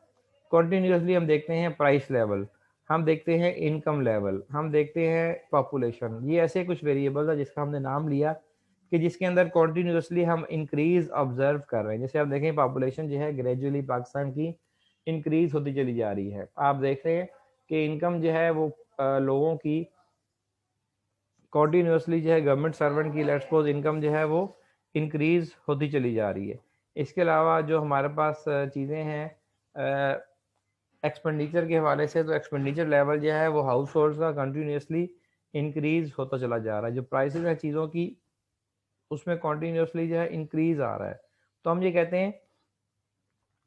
कॉन्टीन्यूसली, हम देखते हैं प्राइस लेवल, हम देखते हैं इनकम लेवल, हम देखते हैं पॉपुलेशन। ये ऐसे कुछ वेरिएबल्स है जिसका हमने नाम लिया कि जिसके अंदर कॉन्टीन्यूसली हम इंक्रीज ऑब्जर्व कर रहे हैं। जैसे आप देखें पॉपुलेशन जो है ग्रेजुअली पाकिस्तान की इंक्रीज होती चली जा रही है। आप देख रहे हैं कि इनकम जो है वो लोगों की कॉन्टीन्यूसली जो है गवर्नमेंट सर्वेंट की लेट्स सपोज इनकम जो है वो इंक्रीज होती चली जा रही है। इसके अलावा जो हमारे पास चीज़ें हैं एक्सपेंडिचर के हवाले से, तो एक्सपेंडिचर लेवल जो है वो हाउस होल्ड का कंटिन्यूसली इंक्रीज होता चला जा रहा है। जो प्राइसेस है चीज़ों की उसमें कॉन्टीन्यूसली जो है इंक्रीज आ रहा है। तो हम ये कहते हैं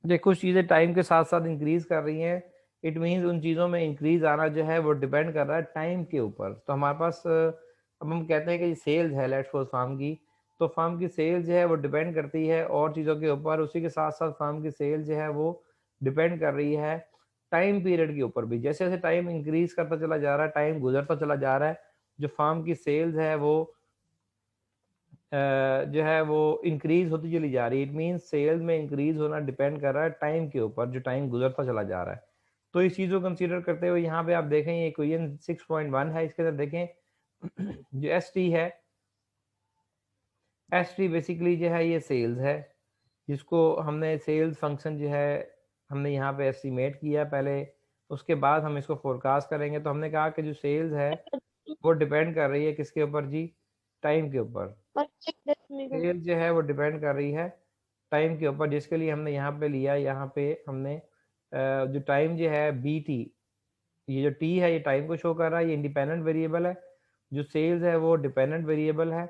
जो कुछ चीज़ें टाइम के साथ साथ इंक्रीज कर रही हैं, इट मीन्स उन चीज़ों में इंक्रीज आना जो है वो डिपेंड कर रहा है टाइम के ऊपर। तो हमारे पास अब हम कहते हैं कि सेल्स है लेट्स सपोज फार्म की, तो फार्म की सेल्स जो है वो डिपेंड करती है और चीज़ों के ऊपर। उसी के साथ साथ फार्म की सेल्स जो है वो डिपेंड कर रही है टाइम पीरियड के ऊपर भी। जैसे जैसे टाइम इंक्रीज करता चला जा रहा है, टाइम गुजरता चला जा रहा है, जो फार्म की सेल्स है वो जो है वो इंक्रीज होती चली जा रही है। इट मीन्स सेल्स में इंक्रीज होना डिपेंड कर रहा है टाइम के ऊपर, जो टाइम गुजरता चला जा रहा है। तो इस चीज़ को कंसीडर करते हुए यहाँ पे आप देखें ये इक्वेशन 6.1 है, इसके अंदर देखें जो एस टी है, एस टी बेसिकली जो है ये सेल्स है, जिसको हमने सेल्स फंक्शन जो है हमने यहाँ पे एस्टिमेट किया पहले, उसके बाद हम इसको फोरकास्ट करेंगे। तो हमने कहा कि जो सेल्स है वो डिपेंड कर रही है किसके ऊपर जी, टाइम के ऊपर। सेल्स जो है वो डिपेंड कर रही है टाइम के ऊपर, जिसके लिए हमने यहाँ पे लिया, यहाँ पे हमने जो टाइम जो है बी टी, ये जो टी है ये टाइम को शो कर रहा है, ये इंडिपेंडेंट वेरिएबल है। जो सेल्स है वो डिपेंडेंट वेरिएबल है।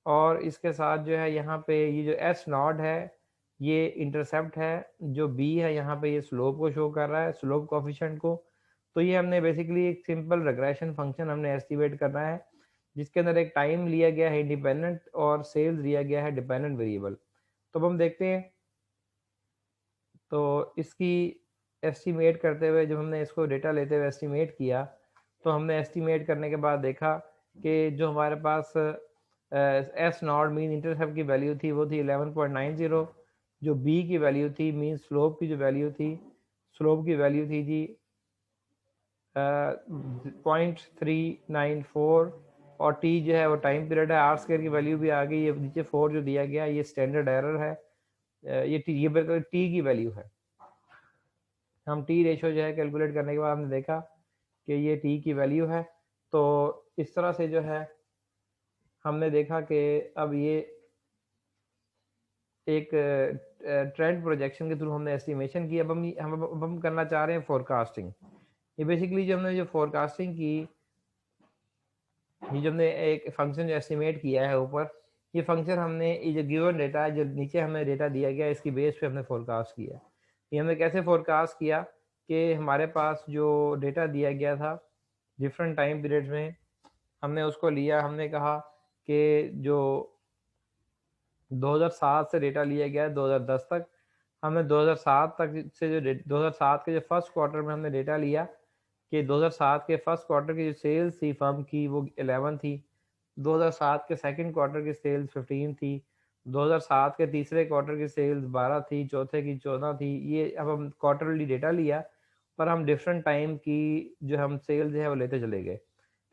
और इसके साथ जो है यहाँ पे ये जो एस नॉट है ये इंटरसेप्ट है, जो बी है यहाँ पे ये स्लोप को शो कर रहा है, स्लोप कोफिशिएंट को। तो ये हमने बेसिकली एक सिंपल रिग्रेशन फंक्शन हमने एस्टिमेट करना है, जिसके अंदर एक टाइम लिया गया है इंडिपेंडेंट और सेल्स लिया गया है डिपेंडेंट वेरिएबल। तो अब हम देखते हैं, तो इसकी एस्टिमेट करते हुए जब हमने इसको डेटा लेते हुए एस्टिमेट किया, तो हमने एस्टिमेट करने के बाद देखा कि जो हमारे पास एस नॉट मीन इंटरसेप्ट की वैल्यू थी वो थी 11.90। जो बी की वैल्यू थी मीन स्लोप की जो वैल्यू थी, स्लोप की वैल्यू थी जी 0.394। और टी जो है वो टाइम पीरियड है, आर स्क्वायर की वैल्यू भी आ गई, ये नीचे 4 जो दिया गया ये स्टैंडर्ड एरर है। ये बिल्कुल टी की वैल्यू है। हम टी रेशो जो है कैलकुलेट करने के बाद हमने देखा कि ये टी की वैल्यू है। तो इस तरह से जो है हमने देखा कि अब ये एक ट्रेंड प्रोजेक्शन के थ्रू हमने एस्टिमेशन की। अब हम करना चाह रहे हैं फोरकास्टिंग। ये बेसिकली जो हमने जो फोरकास्टिंग की, ये जो हमने एक फंक्शन जो एस्टिमेट किया है ऊपर, ये फंक्शन हमने ये जो गिवन डेटा है जो नीचे हमें डेटा दिया गया इसकी बेस पे हमने फोरकास्ट किया। ये हमने कैसे फोरकास्ट किया कि हमारे पास जो डेटा दिया गया था डिफरेंट टाइम पीरियड्स में, हमने उसको लिया, हमने कहा कि जो 2007 से डेटा लिया गया है 2010 तक, हमने 2007 तक से जो 2007 के जो फर्स्ट क्वार्टर में हमने डेटा लिया कि 2007 के फर्स्ट क्वार्टर की जो सेल्स थी फर्म की वो 11 थी, 2007 के सेकंड क्वार्टर की सेल्स 15 थी, 2007 के तीसरे क्वार्टर की सेल्स 12 थी, चौथे की 14 थी। ये अब हम क्वार्टरली डेटा लिया, पर हम डिफरेंट टाइम की जो हम सेल्स जो है वो लेते चले गए।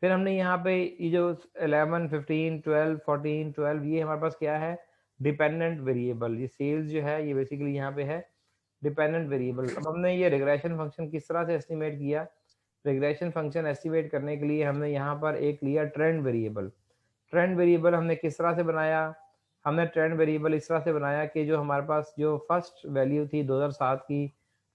फिर हमने यहाँ पे ये जो 11, 15, 12, 14, 12 ये हमारे पास क्या है, डिपेंडेंट वेरिएबल। ये सेल्स जो है ये बेसिकली यहाँ पे है डिपेंडेंट वेरिएबल। अब हमने ये रिग्रेशन फंक्शन किस तरह से एस्टिमेट किया, रिग्रेशन फंक्शन एस्टिमेट करने के लिए हमने यहाँ पर एक लिया ट्रेंड वेरिएबल। ट्रेंड वेरिएबल हमने किस तरह से बनाया, हमने ट्रेंड वेरिएबल इस तरह से बनाया कि जो हमारे पास जो फर्स्ट वैल्यू थी 2007 की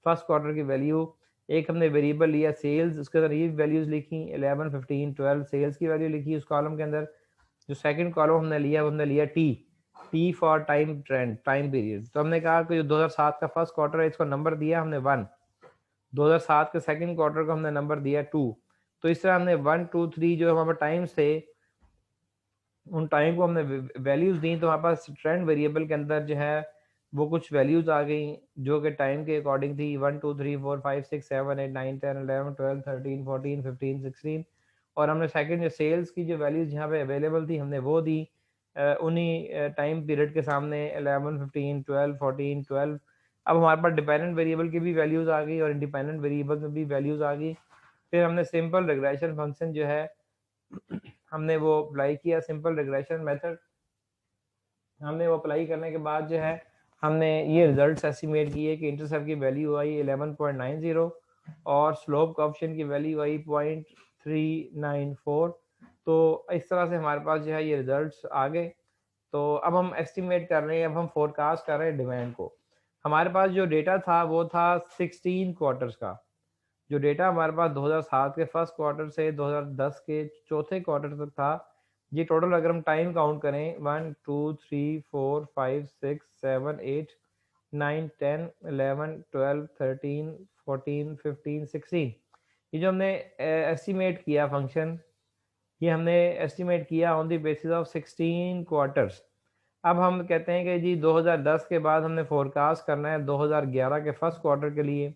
फर्स्ट क्वार्टर की वैल्यू, एक हमने वेरिएबल लिया सेल्स, उसके अंदर ये वैल्यूज लिखी 11, 15, 12 सेल्स की वैल्यू लिखी उस कॉलम के अंदर। जो सेकंड कॉलम हमने लिया वो हमने लिया T for time trend, time period. तो हमने कहा कि जो 2007 का फर्स्ट क्वार्टर है इसको नंबर दिया हमने 1, 2007 के सेकंड क्वार्टर को हमने नंबर दिया 2। तो इस तरह हमने 1, 2, 3 जो हमारे टाइम्स थे उन टाइम को हमने वैल्यूज़ दी, तो हमारे पास ट्रेंड वेरिएबल के अंदर जो है वो कुछ वैल्यूज़ आ गई जो कि टाइम के अकॉर्डिंग थी, 1 2 3 4 5 6 7 8 9 10 11 12 13 14 15 16। और हमने सेकंड जो सेल्स की जो वैल्यूज़ यहाँ पे अवेलेबल थी हमने वो दी उन्हीं टाइम पीरियड के सामने 11 15 12 14 12। अब हमारे पास डिपेंडेंट वेरिएबल की भी वैल्यूज़ आ गई और इंडिपेंडेंट वेरिएबल में भी वैल्यूज़ आ गई। फिर हमने सिंपल रिग्रेशन फंक्शन जो है हमने वो अप्लाई किया, सिंपल रिग्रेशन मेथड हमने वो अप्लाई करने के बाद जो है हमने ये रिजल्ट्स एस्टिमेट किए कि इंटरसेप्ट की वैल्यू आई 11.90 और स्लोप कोएफिशिएंट की वैल्यू आई 0.394। तो इस तरह से हमारे पास जो है ये रिजल्ट्स आ गए। तो अब हम एस्टिमेट कर रहे हैं, अब हम फोरकास्ट कर रहे हैं डिमांड को। हमारे पास जो डेटा था वो था 16 क्वार्टर्स का। जो डेटा हमारे पास 2007 के फर्स्ट क्वार्टर से 2010 के चौथे क्वार्टर तक था, ये टोटल अगर हम टाइम काउंट करें 1 2 3 4 5 6 7 8 9 10 11 12 13 14 15 16। ये जो हमने एस्टिमेट किया फंक्शन, ये हमने एस्टिमेट किया on the basis of 16 quarters. अब हम कहते हैं कि जी 2010 के बाद हमने फोरकास्ट करना है 2011 के फर्स्ट क्वार्टर के लिए,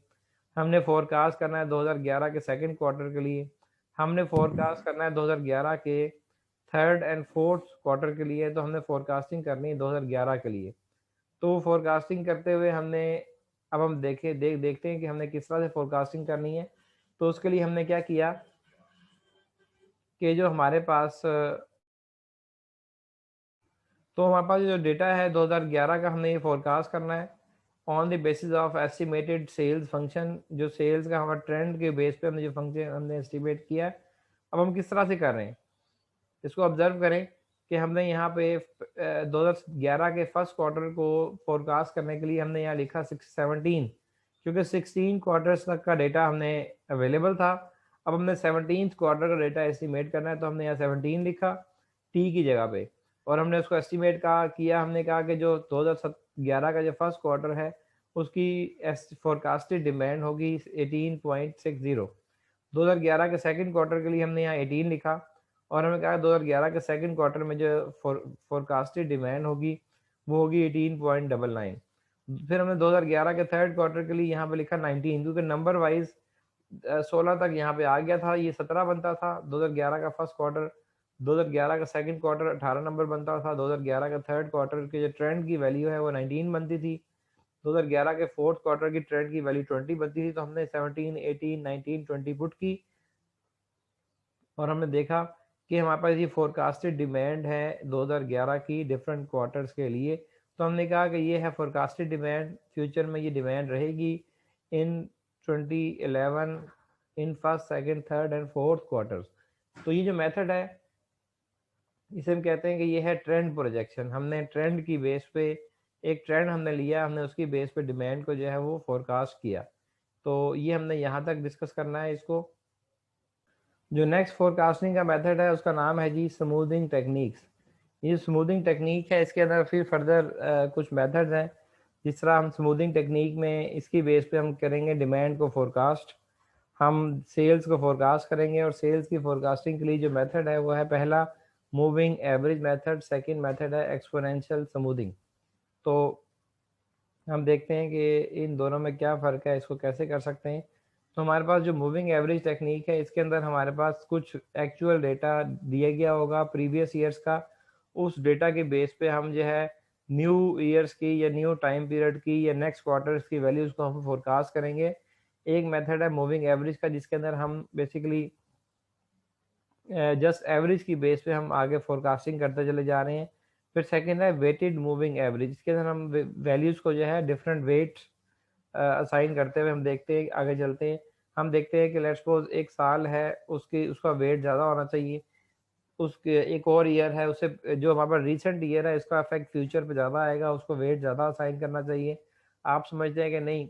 हमने फोरकास्ट करना है 2011 के सेकंड क्वार्टर के लिए, हमने फोरकास्ट करना है 2011 के थर्ड एंड फोर्थ क्वार्टर के लिए। तो हमने फोरकास्टिंग करनी है 2011 के लिए। तो फोरकास्टिंग करते हुए हमने अब हम देखते हैं कि हमने किस तरह से फोरकास्टिंग करनी है। तो उसके लिए हमने क्या किया कि जो हमारे पास तो हमारे पास जो डेटा है 2011 का हमने ये फोरकास्ट करना है on the basis of estimated sales function. जो सेल्स का हमारा ट्रेंड के बेस पे हमने जो फंक्शन हमने एस्टिमेट किया है। अब हम किस तरह से कर रहे हैं इसको ऑब्जर्व करें कि हमने यहाँ पे 2011 के फर्स्ट क्वार्टर को फोरकास्ट करने के लिए हमने यहाँ लिखा 17, क्योंकि 16 क्वार्टर्स तक का डेटा हमने अवेलेबल था। अब हमने 17 क्वार्टर का डेटा एस्टिमेट करना है, तो हमने यहाँ 17 लिखा टी की जगह पे। और हमने उसको एस्टिमेट किया, हमने कहा कि जो 2011 का जो फर्स्ट क्वार्टर है उसकी फोरकास्टेड डिमांड होगी 18.60। 2011 के सेकंड क्वार्टर के लिए हमने यहाँ 18 लिखा और हमें कहा 2011 के सेकंड क्वार्टर में जो फोरकास्टेड डिमांड होगी वो होगी 18.99। फिर हमने 2011 के थर्ड क्वार्टर के लिए यहाँ पे लिखा 19, क्योंकि नंबर वाइज 16 तक यहाँ पे आ गया था, ये 17 बनता था 2011 का फर्स्ट क्वार्टर, 2011 का सेकंड क्वार्टर 18 नंबर बनता था, 2011 का थर्ड क्वार्टर के जो ट्रेंड की वैल्यू है वो 19 बनती थी, 2011 के फोर्थ क्वार्टर की ट्रेंड की वैल्यू 20 बनती थी। तो हमने 17 18 19 20 पुट की और हमने देखा कि हमारे पास ये फोरकास्टेड डिमांड है 2011 की डिफरेंट क्वार्टर्स के लिए। तो हमने कहा कि ये है फोरकास्टेड डिमांड, फ्यूचर में ये डिमांड रहेगी इन 2011 in first second third and fourth quarters. तो ये जो मेथड है इसे हम कहते हैं कि ये है ट्रेंड प्रोजेक्शन। हमने ट्रेंड की बेस पे एक ट्रेंड हमने लिया, हमने उसकी बेस पे डिमांड को जो है वो फोरकास्ट किया। तो ये हमने यहाँ तक डिस्कस करना है इसको। जो नेक्स्ट फोरकास्टिंग का मेथड है उसका नाम है जी स्मूथिंग टेक्निक्स। ये स्मूथिंग टेक्निक है, इसके अंदर फिर फर्दर कुछ मेथड्स हैं। जिस तरह हम स्मूथिंग टेक्निक में इसकी बेस पे हम करेंगे डिमांड को फोरकास्ट, हम सेल्स को फोरकास्ट करेंगे। और सेल्स की फोरकास्टिंग के लिए जो मेथड है वो है पहला moving average method, second method है एक्सपोनेंशियल स्मूथिंग। तो हम देखते हैं कि इन दोनों में क्या फ़र्क है, इसको कैसे कर सकते हैं। तो हमारे पास जो मूविंग एवरेज टेक्निक है इसके अंदर हमारे पास कुछ एक्चुअल डेटा दिया गया होगा प्रीवियस ईयर्स का, उस डेटा के बेस पे हम जो है न्यू ईयर्स की या न्यू टाइम पीरियड की या नेक्स्ट क्वार्टर्स की वैल्यूज़ को हम फोरकास्ट करेंगे। एक मेथड है मूविंग एवरेज का जिसके अंदर हम बेसिकली जस्ट एवरेज की बेस पे हम आगे फोरकास्टिंग करते चले जा रहे हैं। फिर सेकंड है वेटेड मूविंग एवरेज, इसके अंदर हम वैल्यूज़ को जो है डिफरेंट वेट्स असाइन करते हुए हम देखते हैं आगे चलते हैं। हम देखते हैं कि लेट्स सपोज एक साल है उसका वेट ज़्यादा होना चाहिए, उसके एक और ईयर है उससे जो हमारे पास रिसेंट ईयर है इसका इफेक्ट फ्यूचर पे ज़्यादा आएगा, उसको वेट ज़्यादा असाइन करना चाहिए। आप समझते हैं कि नहीं,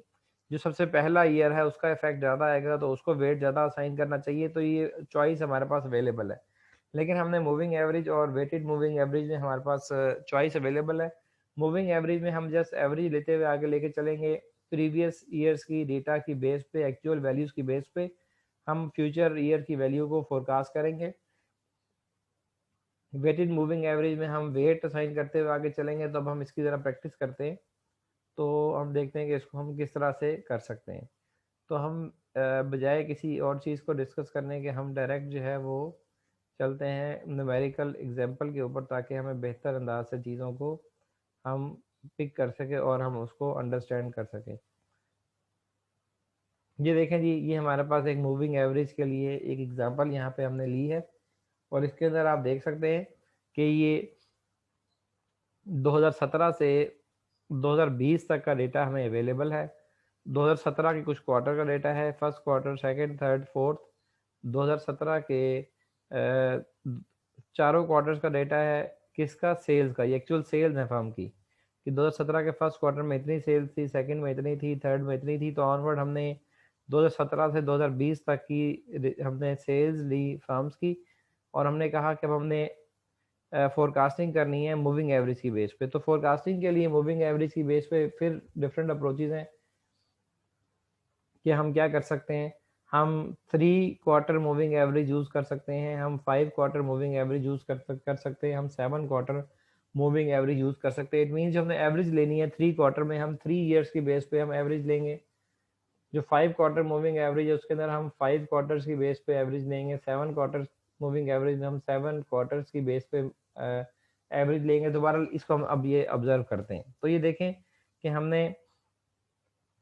जो सबसे पहला ईयर है उसका इफेक्ट ज़्यादा आएगा तो उसको वेट ज़्यादा असाइन करना चाहिए। तो ये चॉइस हमारे पास अवेलेबल है। लेकिन हमने मूविंग एवरेज और वेटेड मूविंग एवरेज में हमारे पास चॉइस अवेलेबल है। मूविंग एवरेज में हम जस्ट एवरेज लेते हुए आगे लेके चलेंगे, प्रीवियस ईयर्स की डेटा की बेस पे एक्चुअल वैल्यूज़ की बेस पे हम फ्यूचर ईयर की वैल्यू को फोरकास्ट करेंगे। वेटेड मूविंग एवरेज में हम वेट असाइन करते हुए आगे चलेंगे, तो अब हम इसकी ज़रा प्रैक्टिस करते हैं, तो हम देखते हैं कि इसको हम किस तरह से कर सकते हैं। तो हम बजाय किसी और चीज़ को डिस्कस करने के हम डायरेक्ट जो है वो चलते हैं न्यूमेरिकल एग्जांपल के ऊपर, ताकि हमें बेहतर अंदाज से चीज़ों को हम पिक कर सकें और हम उसको अंडरस्टैंड कर सकें। ये देखें जी, ये हमारे पास एक मूविंग एवरेज के लिए एक एग्जांपल यहाँ पे हमने ली है, और इसके अंदर आप देख सकते हैं कि ये 2017 से 2020 तक का डेटा हमें अवेलेबल है। 2017 के कुछ क्वार्टर का डेटा है, first quarter, second, third, fourth. 2017 के चारों क्वार्टर्स का डेटा है, किसका? सेल्स का। ये एक्चुअल सेल्स है फर्म की, कि 2017 के फर्स्ट क्वार्टर में इतनी सेल्स थी, सेकंड में इतनी थी, थर्ड में इतनी थी। तो ऑनवर्ड हमने 2017 से 2020 तक की हमने सेल्स ली फर्म्स की, और हमने कहा कि अब हमने फोरकास्टिंग करनी है मूविंग एवरेज की बेस पे। तो फोरकास्टिंग के लिए मूविंग एवरेज की बेस पे फिर डिफरेंट अप्रोचेज हैं कि हम क्या कर सकते हैं। हम 3 क्वार्टर मूविंग एवरेज यूज़ कर सकते हैं, हम 5 क्वार्टर मूविंग एवरेज यूज़ कर सकते हैं, हम 7 क्वार्टर मूविंग एवरेज यूज़ कर सकते हैं। इट मीन्स हमने एवरेज लेनी है 3 क्वार्टर में, हम 3 ईयर्स की बेस पे हम एवरेज लेंगे। जो 5 क्वार्टर मूविंग एवरेज है उसके अंदर हम 5 क्वार्टर्स की बेस पे एवरेज लेंगे। 7 क्वार्टर्स मूविंग एवरेज में हम 7 क्वार्टर्स की बेस पे एवरेज लेंगे। दोबारा इसको हम अब ये ऑब्जर्व करते हैं, तो ये देखें कि हमने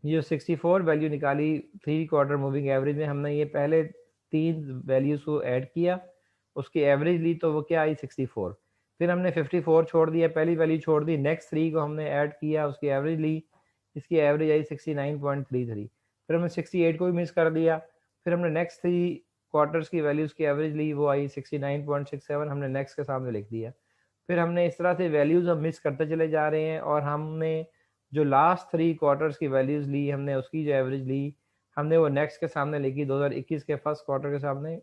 ये 64 वैल्यू निकाली 3 क्वार्टर मूविंग एवरेज में। हमने ये पहले 3 वैल्यूज को ऐड किया, उसकी एवरेज ली, तो वो क्या आई? 64। फिर हमने 54 छोड़ दिया, पहली वैल्यू छोड़ दी, नेक्स्ट 3 को हमने ऐड किया, उसकी एवरेज ली, इसकी एवरेज आई 69.33। फिर हमने 68 को भी मिस कर दिया, फिर हमने नेक्स्ट 3 क्वार्टर्स की वैल्यूज की एवरेज ली, वो आई 69.67, हमने नेक्स्ट के सामने लिख दिया। फिर हमने इस तरह से वैल्यूज हम मिस करते चले जा रहे हैं, और हमने जो लास्ट 3 क्वार्टर्स की वैल्यूज ली, हमने उसकी जो एवरेज ली, हमने वो नेक्स्ट के सामने लिखी, 2021 के फर्स्ट क्वार्टर के सामने।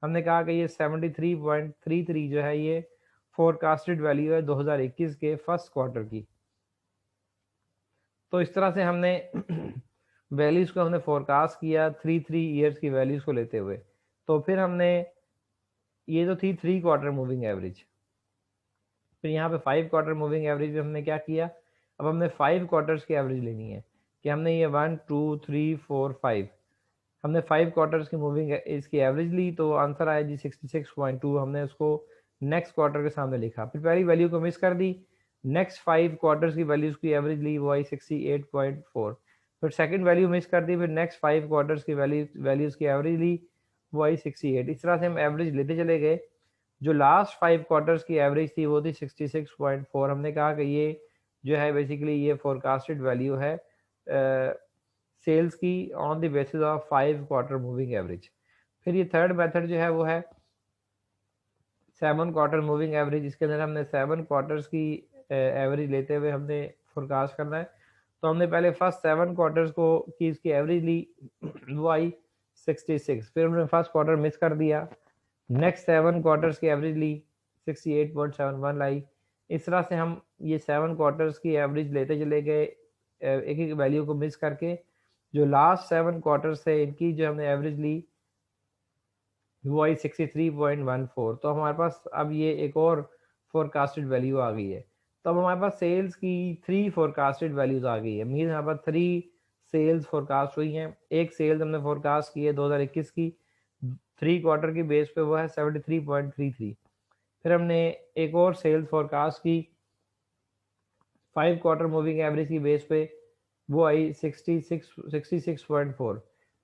हमने कहा कि ये 73.33 जो है ये फोरकास्टेड वैल्यू है 2021 के फर्स्ट क्वार्टर की। तो इस तरह से हमने वैल्यूज को हमने फोरकास्ट किया 3 ईयर्स की वैल्यूज को लेते हुए। तो फिर हमने ये जो थी 3 क्वार्टर मूविंग एवरेज, फिर यहाँ पे 5 क्वार्टर मूविंग एवरेज में हमने क्या किया, अब हमने 5 क्वार्टर्स की एवरेज लेनी है, कि हमने ये 1 2 3 4 5, हमने 5 क्वार्टर्स की मूविंग इसकी एवरेज ली, तो आंसर आया जी 66.2। हमने उसको नेक्स्ट क्वार्टर के सामने लिखा, फिर पहली वैल्यू को मिस कर दी, नेक्स्ट 5 क्वार्टर्स की वैल्यूज की एवरेज ली, वो आई 68.4। फिर सेकंड वैल्यू मिस कर दी, फिर नेक्स्ट 5 क्वार्टर्स की वैल्यूज की एवरेज ली, वो आई 68। इस तरह से हम एवरेज लेते चले गए। जो लास्ट 5 क्वार्टर्स की एवरेज थी वो थी 66.4। हमने कहा कि ये जो है बेसिकली ये फोरकास्टेड वैल्यू है सेल्स की on the basis of 5 quarter moving average. फिर ये थर्ड मेथड जो है वो है 7 क्वार्टर मूविंग एवरेज। इसके अंदर हमने 7 क्वार्टर्स की एवरेज लेते हुए हमने फोरकास्ट करना है। तो हमने पहले फर्स्ट 7 क्वार्टर्स को की इसकी एवरेज ली, वो आई 66। फिर हमने फर्स्ट क्वार्टर मिस कर दिया, नेक्स्ट 7 क्वार्टर्स की एवरेज ली, 68.71 लाई। इस तरह से हम ये 7 क्वार्टर्स की एवरेज लेते चले गए, एक एक वैल्यू को मिस करके। जो लास्ट 7 क्वार्टर्स थे इनकी जो हमने एवरेज ली, वो आई 63.14। तो हमारे पास अब ये एक और फोरकास्टेड वैल्यू आ गई है। तो अब हमारे पास सेल्स की 3 फोरकास्टेड वैल्यूज आ गई है, मीन हमारे पास 3 सेल्स फोरकास्ट हुई हैं। एक सेल्स हमने फोरकास्ट की है 2021 की 3 क्वार्टर की बेस पे, वो है 73.33। फिर हमने एक और सेल्स फोरकास्ट की 5 क्वार्टर मूविंग एवरेज की बेस पे, वो आई 66.4।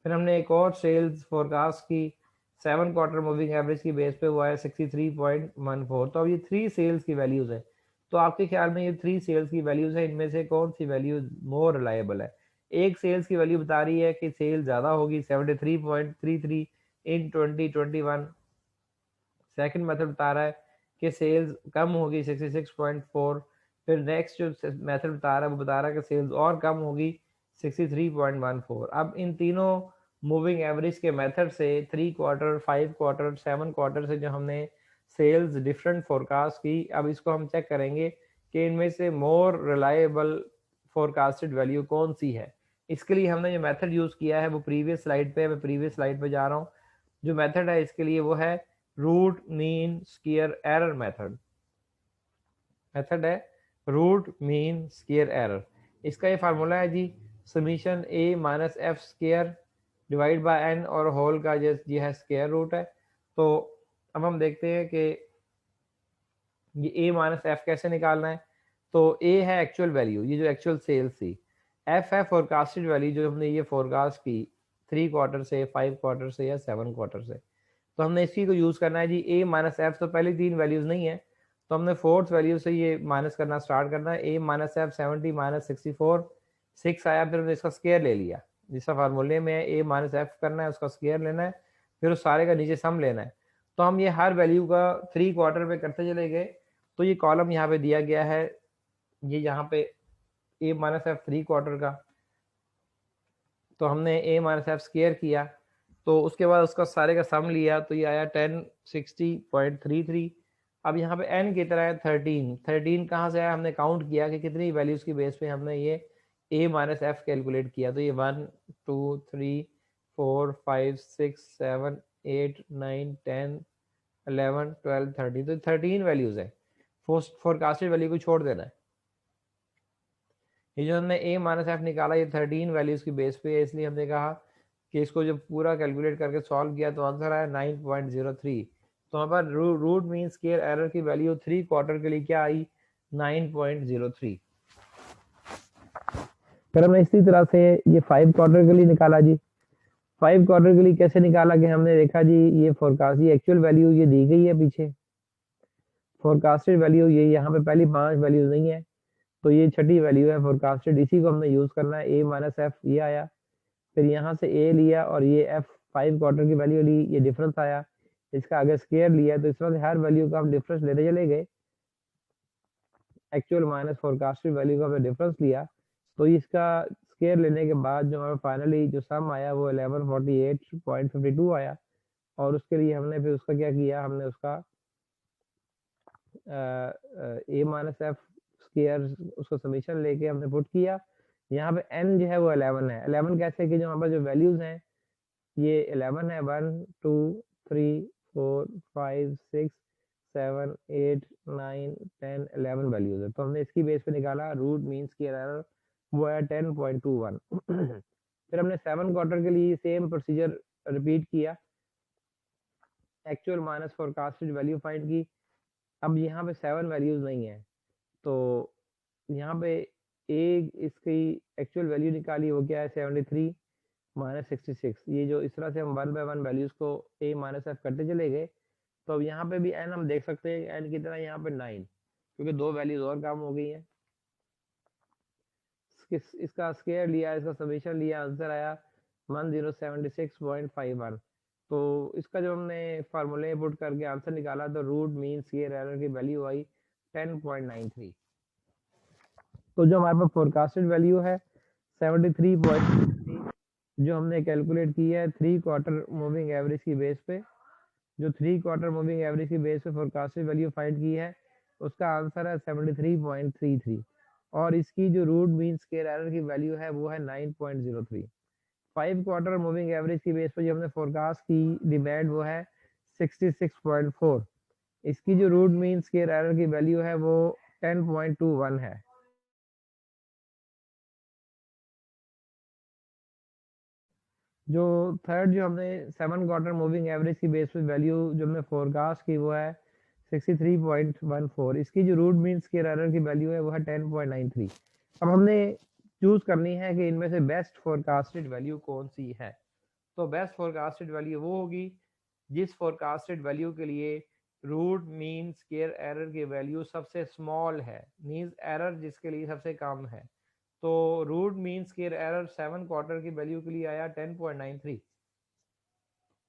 फिर हमने एक और सेल्स फोरकास्ट की 7 क्वार्टर मूविंग एवरेज की बेस पे, वो आया 63.14। तो अब ये 3 सेल्स की वैल्यूज है। तो आपके ख्याल में ये 3 सेल्स की वैल्यूज है, इनमें से कौन सी वैल्यू मोर रिलायबल है? एक सेल्स की वैल्यू बता रही है कि सेल ज़्यादा होगी 73.33 इन 2021। सेकंड मेथड बता रहा है कि सेल्स कम होगी 66.4। फिर नेक्स्ट जो मेथड बता रहा है वो बता रहा है कि सेल्स और कम होगी 63.14। अब इन तीनों मूविंग एवरेज के मेथड से 3 क्वार्टर, 5 क्वार्टर, 7 क्वार्टर से जो हमने सेल्स डिफरेंट फोरकास्ट की, अब इसको हम चेक करेंगे कि इनमें से मोर रिलायबल फोरकास्टेड वैल्यू कौन सी है। इसके लिए हमने जो मेथड यूज़ किया है वो प्रीवियस स्लाइड पे, मैं प्रीवियस स्लाइड पे जा रहा हूँ। जो मेथड है इसके लिए वो है root mean square error method है रूट मीन स्क्वायर एरर। इसका ये फार्मूला है जी, summation A minus F square divide by N और होल का ये है स्क्वायर रूट है। तो अब हम देखते हैं कि ये ए माइनस एफ कैसे निकालना है। तो ए है एक्चुअल वैल्यू, ये जो एक्चुअल सेल्स थी। एफ है फोरकास्टेड वैल्यू, जो हमने ये फोरकास्ट की 3 क्वार्टर से, 5 क्वार्टर से या 7 क्वार्टर से। तो हमने इसी को यूज करना है जी। ए माइनस एफ तो पहले 3 वैल्यूज नहीं है, तो हमने फोर्थ वैल्यू से ये माइनस करना स्टार्ट करना है। ए माइनस एफ 70 माइनस 64 6 आया, फिर हमने इसका स्केयर ले लिया। जिसका फार्मूले में ए माइनस एफ करना है, उसका स्केयर लेना है, फिर उस सारे का नीचे सम लेना है। तो हम ये हर वैल्यू का 3 क्वार्टर पे करते चले गए। तो ये कॉलम यहाँ पे दिया गया है, ये यहाँ पे ए माइनस एफ 3 क्वार्टर का। तो हमने ए माइनस एफ स्केयर किया, तो उसके बाद उसका सारे का सम लिया, तो ये आया 1060.33। अब यहाँ पे n की तरह है 13 कहाँ से आया, हमने काउंट किया कि कितनी वैल्यूज की बेस पे हमने ये a माइनस एफ कैलकुलेट किया। तो ये 1 2 3 4 5 6 7 8 9 10 11 12 13, तो 13 वैल्यूज है। फोरकास्टेड वैल्यू को छोड़ देना है। ये जो हमने a माइनस एफ निकाला, ये 13 वैल्यूज की बेस पे है, इसलिए हमने कहा कि इसको जब पूरा कैलकुलेट करके सॉल्व किया तो आंसर आया 9.03। तो हमारे पास रूट मीन स्क्वायर एरर की वैल्यू 3 क्वार्टर के लिए क्या आई, 9.03। फिर हमने इसी तरह से ये 5 क्वार्टर के लिए निकाला जी। 5 क्वार्टर के लिए कैसे निकाला कि हमने देखा जी, ये फोरकास्ट, ये एक्चुअल वैल्यू ये दी गई है पीछे, फोरकास्टेड वैल्यू ये यहाँ पे पहली 5 वैल्यूज नहीं है, तो ये छठी वैल्यू है फोरकास्टेड, इसी को हमने यूज करना है। ए माइनस एफ ये आया, फिर यहाँ से ए लिया और ये एफ 5 क्वार्टर की वैल्यू ली, ये डिफरेंस आया, इसका आगे स्केयर लिया। तो इस तरह से हर वैल्यू का हम डिफरेंस लेते चले गए, एक्चुअल माइनस फोरकास्टेड वैल्यू का हमने डिफरेंस लिया। तो इसका स्केयर लेने के बाद जो हमें फाइनली जो सम आया वो 1148.52 आया। और उसके लिए हमने फिर उसका क्या किया, हमने उसका ए माइनस एफ स्केयर उसको समीशन लेके हमने पुट किया। यहाँ पे n जो है वो 11 है। 11 कैसे कि जो हमारे पास जो वैल्यूज हैं ये 11 है, 1 2 3 4 5 6 7 8 9 10 11 वैल्यूज है। तो हमने इसकी बेस पे निकाला रूट मीन स्क्वायर एरर, वो है 10.21। फिर हमने 7 क्वार्टर के लिए सेम प्रोसीजर रिपीट किया, actual minus forecasted value find की। अब यहाँ पे 7 वैल्यूज नहीं है, तो यहाँ पे एक इसकी एक्चुअल वैल्यू निकाली, वो क्या है 73 माइनस 66। ये जो इस तरह से हम 1 बाय 1 वैल्यूज को a माइनस एफ करते चले गए। तो अब यहाँ पे भी n हम देख सकते हैं, n की तरह यहाँ पे 9, क्योंकि 2 वैल्यूज और कम हो गई हैं। इसका स्क्वायर लिया, इसका समेशन लिया, आंसर आया 1076.51। तो इसका जो हमने फार्मूले पुट करके आंसर निकाला, तो रूट मीन स्क्वायर एरर की वैल्यू आई 10.93। तो जो हमारे पास फोरकास्टेड वैल्यू है 73.63, जो हमने कैलकुलेट की है 3 क्वार्टर मूविंग एवरेज की बेस पे, जो 3 क्वार्टर मूविंग एवरेज की बेस पे फोरकास्टेड वैल्यू फाइंड की है, उसका आंसर है 73.33। और इसकी जो रूट मीन स्क्वायर एरर की वैल्यू है वो है 9.03। 5 क्वार्टर मूविंग एवरेज की बेस पे जो हमने फोरकास्ट की डिमांड वो है 66.4। इसकी जो रूट मीन स्क्वायर एरर की वैल्यू है वो 10.21 है। जो थर्ड जो हमने 7 क्वार्टर मूविंग एवरेज की बेस पे वैल्यू जो हमने फोरकास्ट की वो है 63.14। इसकी जो रूट मीन स्क्वायर एरर की वैल्यू है वो है 10.93। अब हमने चूज करनी है कि इनमें से बेस्ट फोरकास्टेड वैल्यू कौन सी है। तो बेस्ट फोरकास्टेड वैल्यू वो होगी जिस फोरकास्टेड वैल्यू के लिए रूट मीन स्क्वायर एरर की वैल्यू सबसे स्मॉल है, मींस एरर जिसके लिए सबसे कम है। तो root mean square error 7 quarter की वैल्यू के लिए आया 10.93।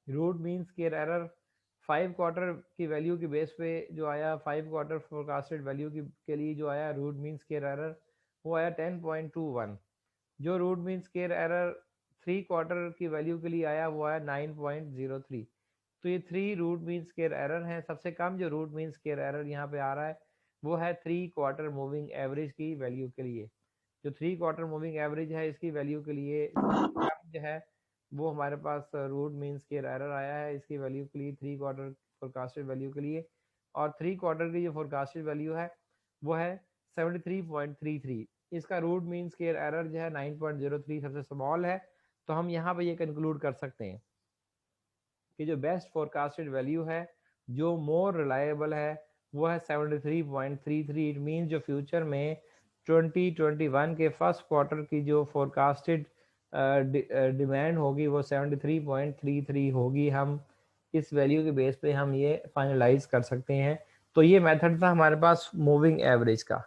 Root mean square error 5 quarter की वैल्यू की बेस पे जो आया, 5 क्वार्टर फोरकास्टेड वैल्यू के लिए जो आया रूट मीन स्क्वायर एरर, वो आया 10.21। जो root mean square error 3 quarter की वैल्यू के लिए आया वो आया 9.03। तो ये 3 रूट मीन स्क्वायर एरर है। सबसे कम जो रूट मीन स्क्वायर एरर यहाँ पे आ रहा है वो है 3 क्वार्टर मूविंग एवरेज की वैल्यू के लिए। जो 3 क्वार्टर मूविंग एवरेज है इसकी वैल्यू के लिए कम जो है वो हमारे पास रूट मीन स्क्वायर एरर आया है। इसकी वैल्यू के लिए 3 क्वार्टर फोरकास्टेड वैल्यू के लिए, और 3 क्वार्टर की जो फोरकास्टेड वैल्यू है वो है 73.33। इसका रूट मीन स्क्वायर एरर जो है 9.03 सबसे स्मॉल है, तो हम यहाँ पे ये कंक्लूड कर सकते हैं कि जो बेस्ट फोरकास्टेड वैल्यू है, जो मोर रिलायबल है, वो है 73.33। इट मीन्स जो फ्यूचर में 2021 के फर्स्ट क्वार्टर की जो फोरकास्टेड डिमांड होगी वो 73.33 होगी। हम इस वैल्यू के बेस पे हम ये फाइनलाइज कर सकते हैं। तो ये मेथड था हमारे पास मूविंग एवरेज का।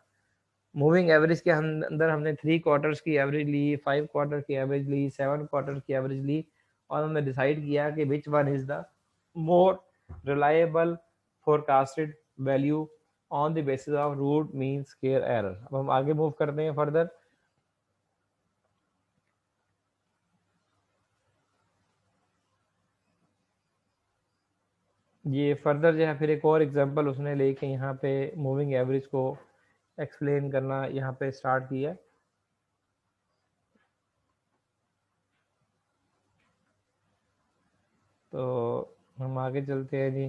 मूविंग एवरेज के अंदर हमने 3 क्वार्टर्स की एवरेज ली, 5 क्वार्टर की एवरेज ली, 7 क्वार्टर की एवरेज ली, और हमने डिसाइड किया कि which one is the more reliable forecasted value on the basis of root mean square error. अब हम आगे मूव करते हैं फर्दर। ये फर्दर जो है फिर एक और एग्जांपल उसने लेके यहाँ पे मूविंग एवरेज को एक्सप्लेन करना यहाँ पे स्टार्ट किया। तो हम आगे चलते हैं जी।